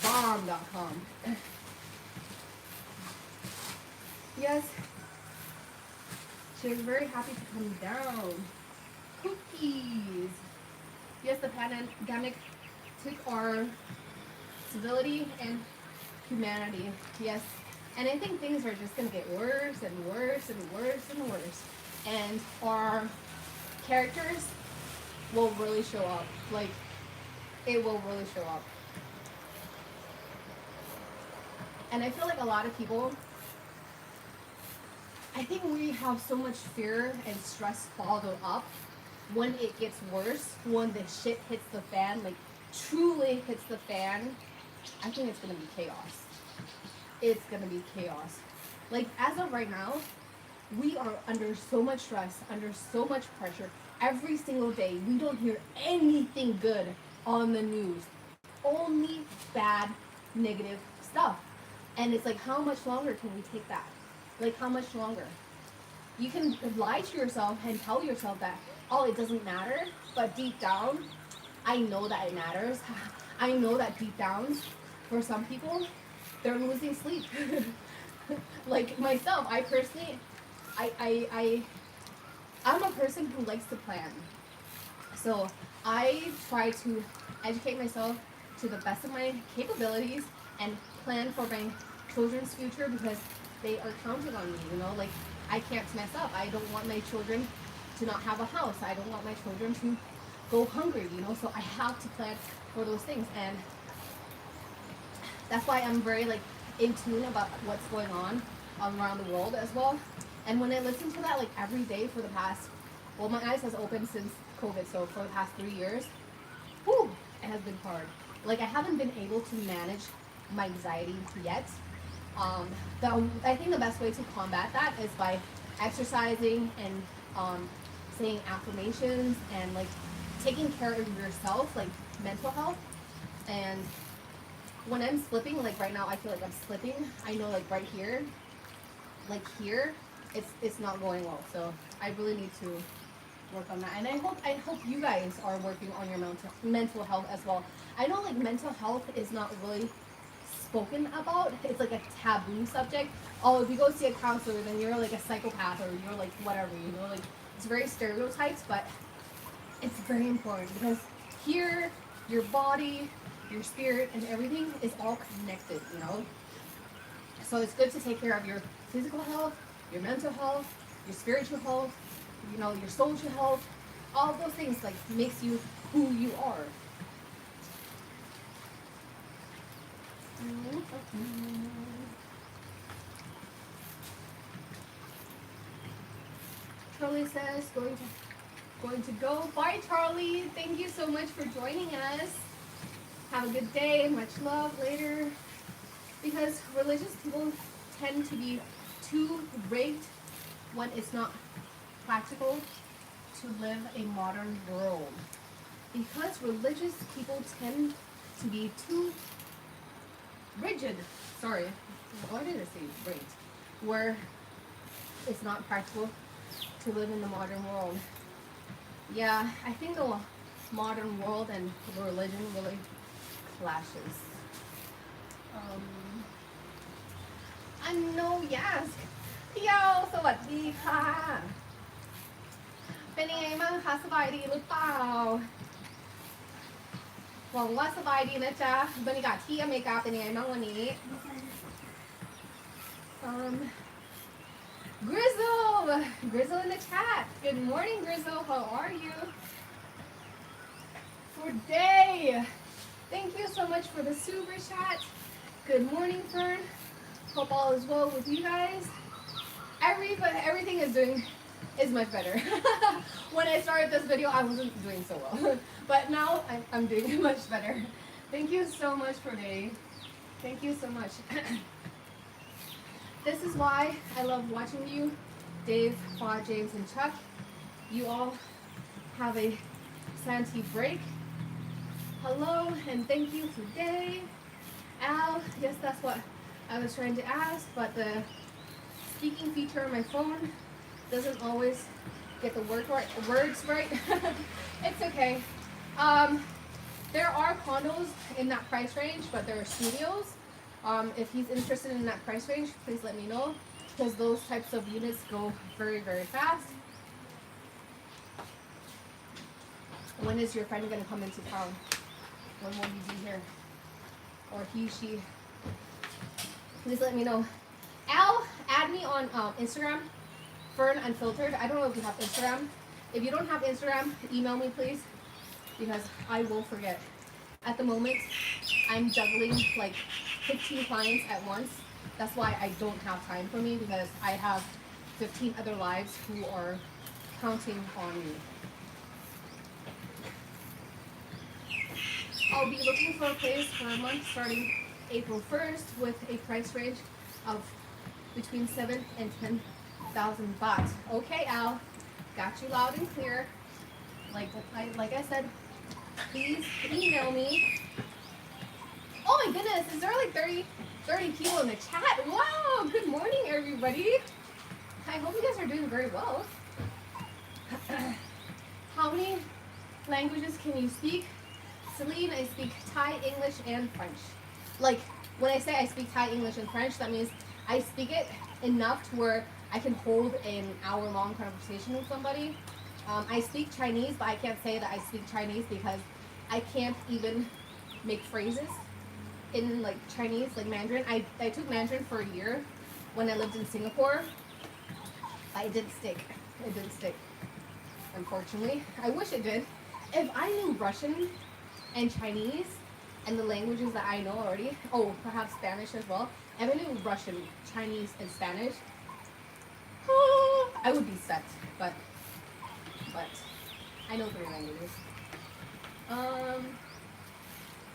Bomb.com. Yes. She was very happy to come down. Cookies. Yes, the pandemic took our civility and humanity. Yes. And I think things are just going to get worse and worse and worse and worse. And our characters will really show up. Like, it will really show up. And I feel like a lot of people, I think we have so much fear and stress bottled up. When it gets worse, when the shit hits the fan, like truly hits the fan, I think it's gonna be chaos. It's gonna be chaos. Like, as of right now, we are under so much stress, under so much pressure. Every single day, we don't hear anything good on the news. Only bad, negative stuff. And it's like, how much longer can we take that? Like, how much longer? You can lie to yourself and tell yourself that, oh, it doesn't matter, but deep down, I know that it matters. I know that deep down, for some people, they're losing sleep. Like myself, I personally, I'm a person who likes to plan. So I try to educate myself to the best of my capabilities and plan for my children's future, because they are counting on me, you know, like, I can't mess up. I don't want my children to not have a house. I don't want my children to go hungry, you know, so I have to plan for those things. And that's why I'm very like in tune about what's going on around the world as well. And when I listen to that like every day for the past, well, my eyes has opened since COVID, so for the past 3 years, whew, it has been hard. Like I haven't been able to manage my anxiety yet. I think the best way to combat that is by exercising and saying affirmations and like taking care of yourself, like mental health. And when I'm slipping, like right now, I feel like I'm slipping. I know like right here, like here, it's not going well. So I really need to work on that. And I hope you guys are working on your mental health as well. I know like mental health is not really spoken about. It's like a taboo subject. Oh, if you go see a counselor, then you're like a psychopath or you're like whatever, you know, like it's very stereotypes, but it's very important because here, your body, your spirit, and everything is all connected, you know. So it's good to take care of your physical health, your mental health, your spiritual health, you know, your social health. All of those things like makes you who you are. Charlie says going to go. Bye, Charlie. Thank you so much for joining us. Have a good day. Much love later. Because religious people tend to be too rigged when it's not practical to live a modern world. Because religious people tend to be too rigid. Sorry, why did I say rigged? Where it's not practical to live in the modern world. Yeah, I think the modern world and religion really clashes. I know, yes. Yo, สวัสดีค่ะเป็นยังไงบ้างคะสบายดีหรือเปล่าหวังว่าสบายดีนะจ๊ะบรรยากาศที่อเมริกาเป็นยังไงบ้างวันนี้ Grizzle in the chat. Good morning, Grizzle. How are you? For day. Thank you so much for the super chat. Good morning, Fern. Hope all is well with you guys. Everything is much better. When I started this video, I wasn't doing so well, but now I'm doing much better. Thank you so much for day. Thank you so much. This is why I love watching you, Dave, Fa, James, and Chuck. You all have a Santi break. Hello, and thank you today. Al, yes, that's what I was trying to ask, but the speaking feature on my phone doesn't always get the words right. It's okay. There are condos in that price range, but there are studios. If he's interested in that price range, please let me know, because those types of units go very, very fast. When is your friend going to come into town? When will he be here? Or he, she? Please let me know. Al, add me on Instagram, Fern Unfiltered. I don't know if you have Instagram. If you don't have Instagram, email me, please, because I will forget. At the moment, I'm juggling like 15 clients at once. That's why I don't have time for me, because I have 15 other lives who are counting on me. I'll be looking for a place for a month starting April 1st with a price range of between 7 and 10,000 baht. Okay, Al, got you loud and clear. Like I said, please email me. Oh my goodness, is there like 30 people in the chat? Wow, good morning, everybody. I hope you guys are doing very well. How many languages can you speak? Celine, I speak Thai, English, and French. Like, when I say I speak Thai, English, and French, that means I speak it enough to where I can hold an hour-long conversation with somebody. I speak Chinese, but I can't say that I speak Chinese because I can't even make phrases in like Chinese, like Mandarin. I took Mandarin for a year when I lived in Singapore, but it didn't stick. It didn't stick. unfortunately. I wish it did. If I knew Russian and Chinese and the languages that I know already, oh, perhaps Spanish as well. If I knew Russian, Chinese, and Spanish, I would be set. But I know 3 languages. Um,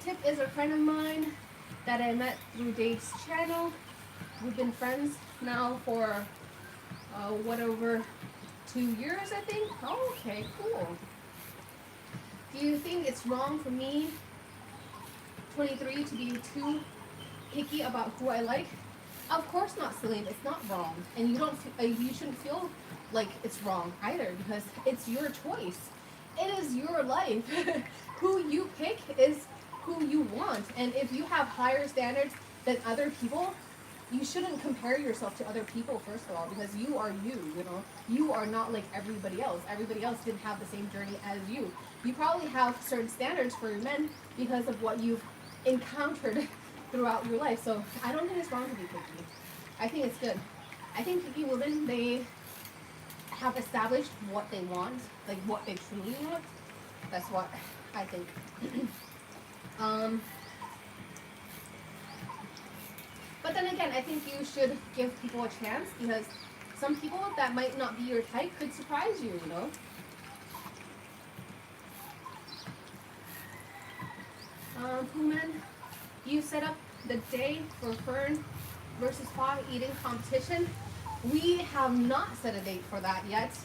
Tip is a friend of mine that I met through Dave's channel. We've been friends now for what, over 2 years, I think. Oh, okay, cool. Do you think it's wrong for me, 23, to be too picky about who I like? Of course not, Celine. It's not wrong, and you shouldn't feel like it's wrong either, because it's your choice. It is your life. Who you pick is who you want, and if you have higher standards than other people, you shouldn't compare yourself to other people, first of all, because you are you, you know. You are not like everybody else. Everybody else didn't have the same journey as you. You probably have certain standards for your men because of what you've encountered throughout your life. So I don't think it's wrong to be picky. I think it's good. I think picky women, they have established what they want, like what they truly want. That's what I think. But then again, I think you should give people a chance, because some people that might not be your type could surprise you, you know? Puman, you set up the day for Fern versus Fa eating competition. We have not set a date for that yet.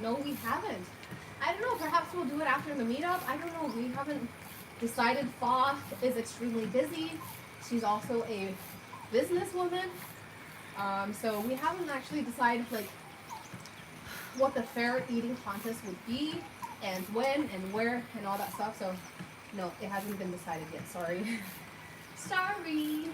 No, we haven't. I don't know, perhaps we'll do it after the meetup. I don't know, we haven't decided. Fa is extremely busy. She's also a businesswoman. So we haven't actually decided like what the fair eating contest would be, and when and where and all that stuff. So no, it hasn't been decided yet. Sorry. Sorry.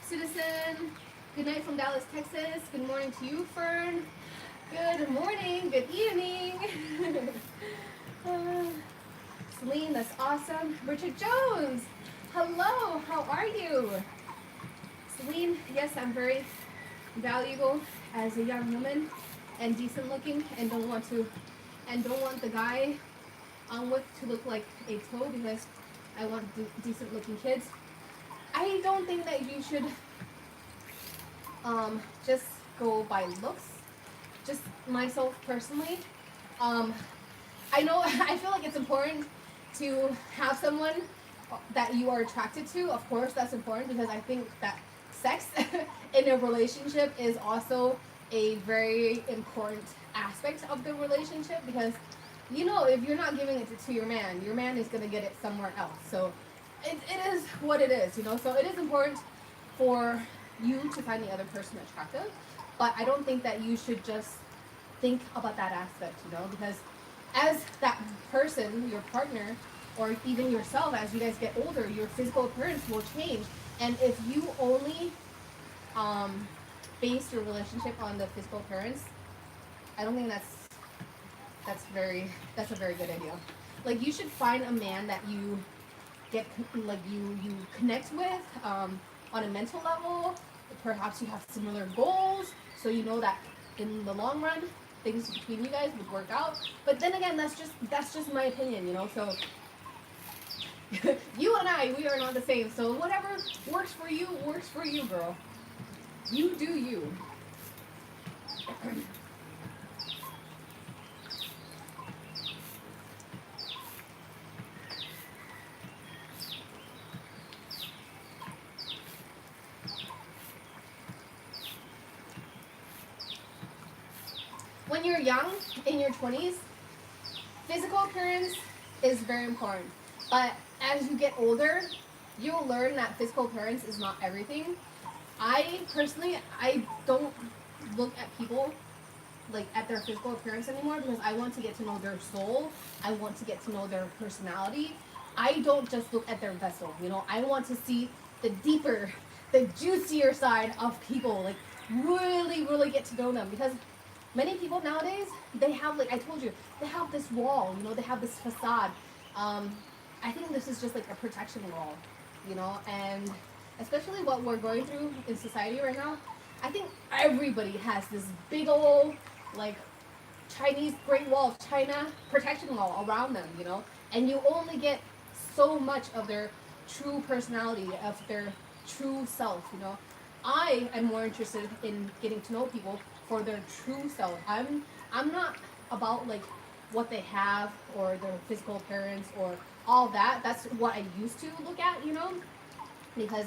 Citizen, good night from Dallas, Texas. Good morning to you, Fern. Good morning, good evening. Celine, that's awesome. Richard Jones, hello, how are you? Celine, yes, I'm very valuable as a young woman and decent looking, and don't want the guy I'm with to look like a toe, because I want decent looking kids. I don't think that you should just go by looks. Just myself personally, I know, I feel like it's important to have someone that you are attracted to. Of course, that's important, because I think that sex in a relationship is also a very important aspect of the relationship, because, you know, if you're not giving it to your man is going to get it somewhere else. So it is what it is, you know. So it is important for you to find the other person attractive, but I don't think that you should just think about that aspect, you know, because as that person, your partner, or even yourself, as you guys get older, your physical appearance will change. And if you only base your relationship on the physical appearance, I don't think that's a very good idea. Like, you should find a man that you get, like, you connect with on a mental level. Perhaps you have similar goals, so you know that in the long run things between you guys would work out. But then again, that's just my opinion, you know. So you and we are not the same. So whatever works for you, girl. You do you. When you're young, in your 20s, physical appearance is very important. But as you get older, you'll learn that physical appearance is not everything. I personally, I don't look at people like at their physical appearance anymore, because I want to get to know their soul. I want to get to know their personality. I don't just look at their vessel, you know. I want to see the deeper, the juicier side of people, like really, really get to know them, because many people nowadays, they have, like I told you, they have this wall, you know, they have this facade. I think this is just like a protection wall, you know, and especially what we're going through in society right now. I think everybody has this big old like Chinese Great Wall of China protection wall around them, you know, and you only get so much of their true personality, of their true self, you know. I am more interested in getting to know people for their true self. I'm not about like what they have or their physical appearance or all that. That's what I used to look at, you know, because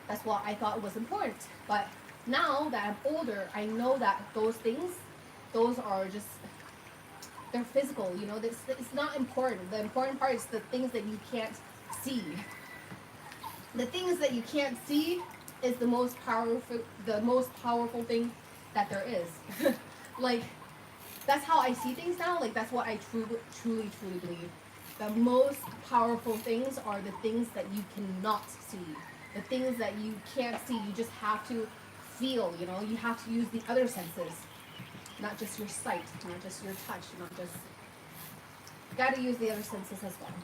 that's what I thought was important. But now that I'm older, I know that those things, those are just, they're physical, you know. It's not important. The important part is the things that you can't see. The things that you can't see is the most powerful thing that there is. Like, that's how I see things now. Like, that's what I truly believe. The most powerful things are the things that you cannot see. The things that you can't see, you just have to feel, you know. You have to use the other senses. Not just your sight, not just your touch, not just... Gotta use the other senses as well.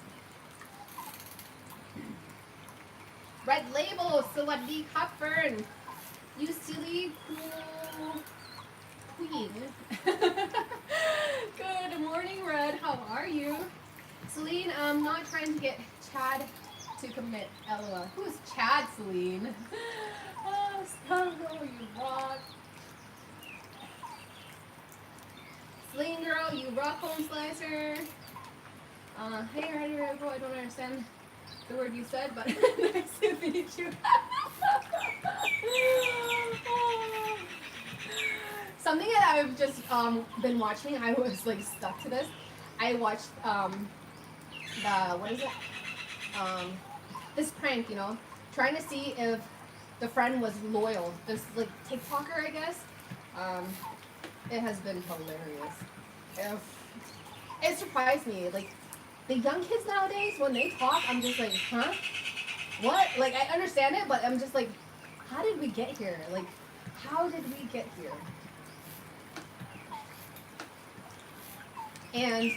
Red Label, Sawadee Cup Fern. You silly cool queen. Good morning, Red. How are you? Celine, I'm not trying to get Chad to commit. LOL. Who's Chad, Celine? Oh, you rock. Celine girl, you rock, home slicer. Hey, I don't understand the word you said, but nice to meet you. Something that I've just been watching, I was like stuck to this. I watched what is it? This prank, you know, trying to see if the friend was loyal. This like TikToker, I guess. It has been hilarious. It surprised me. Like, the young kids nowadays, when they talk, I'm just like, huh? What? Like, I understand it, but I'm just like, how did we get here? Like, how did we get here? And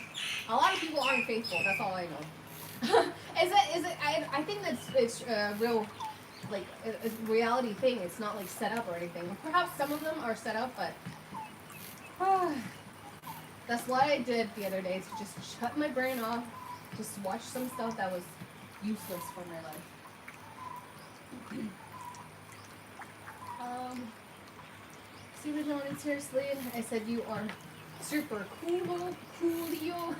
a lot of people aren't faithful. That's all I know. Is it? I think it's a real, like, a reality thing. It's not like set up or anything. Perhaps some of them are set up, but that's what I did the other day, to just shut my brain off, just watch some stuff that was useless for my life. Stephen Jones, seriously, I said you are super coolio.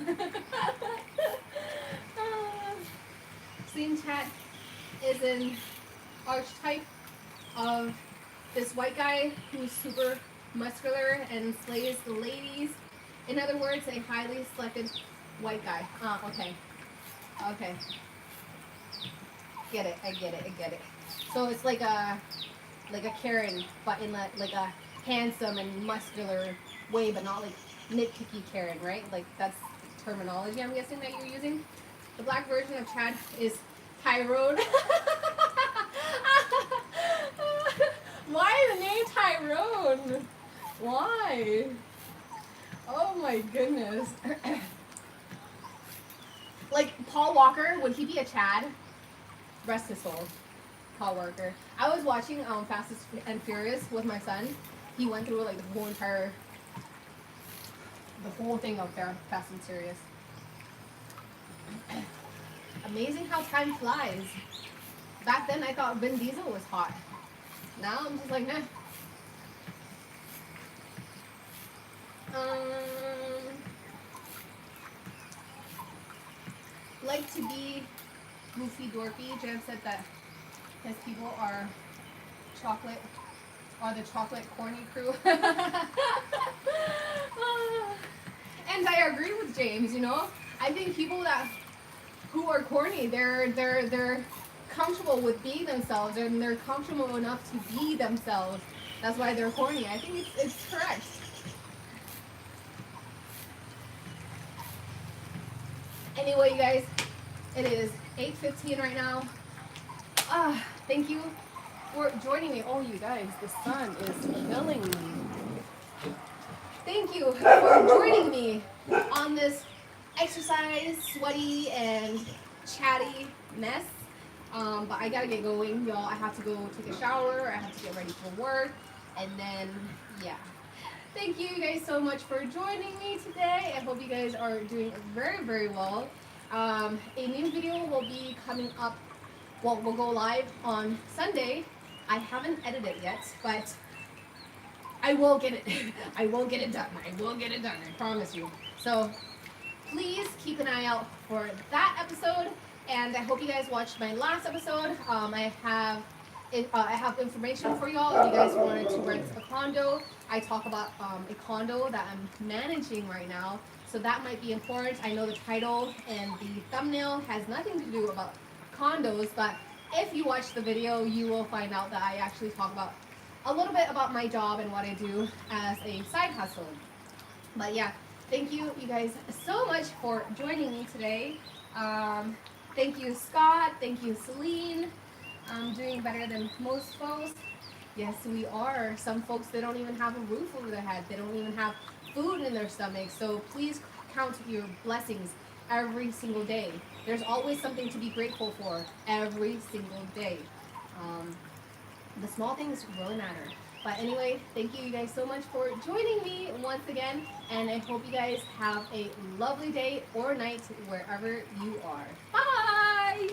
Steam Chat is an archetype of this white guy who's super muscular and slays the ladies. In other words, a highly selected white guy. Okay. Get it. I get it. So it's like a Karen, but in like a handsome and muscular way, but not like nitpicky Karen, right? Like, that's terminology I'm guessing that you're using. The black version of Chad is Tyrone. Why the name Tyrone? Why? Oh my goodness. Like, Paul Walker, would he be a Chad? Rest his soul. Paul Walker. I was watching Fast and Furious with my son. He went through like the whole thing of Fast and Furious. Amazing how time flies. Back then I thought Vin Diesel was hot. Now I'm just like, nah. Like to be goofy dorky. Jan said that his people are the chocolate corny crew. And I agree with James, you know. I think people who are corny, they're comfortable with being themselves, and they're comfortable enough to be themselves. That's why they're corny. I think it's correct. Anyway, you guys, it is 8:15 right now. Thank you for joining me. Oh, you guys, the sun is killing me. Thank you for joining me on this exercise, sweaty, and chatty mess. But I gotta get going, y'all. I have to go take a shower. I have to get ready for work, and then yeah. Thank you guys so much for joining me today. I hope you guys are doing very, very well. A new video will be coming up. Well, we'll go live on Sunday. I haven't edited yet, but I will get it. I will get it done. I will get it done. I promise you. So please keep an eye out for that episode. And I hope you guys watched my last episode. I have information for y'all if you guys wanted to rent a condo. I talk about a condo that I'm managing right now, so that might be important. I know the title and the thumbnail has nothing to do about condos, but if you watch the video, you will find out that I actually talk about a little bit about my job and what I do as a side hustle. But yeah, thank you guys so much for joining me today. Thank you, Scott. Thank you, Celine. I'm doing better than most folks. Yes, we are. Some folks, they don't even have a roof over their head. They don't even have food in their stomach. So please count your blessings every single day. There's always something to be grateful for every single day. The small things really matter. But anyway, thank you guys so much for joining me once again. And I hope you guys have a lovely day or night wherever you are. Bye!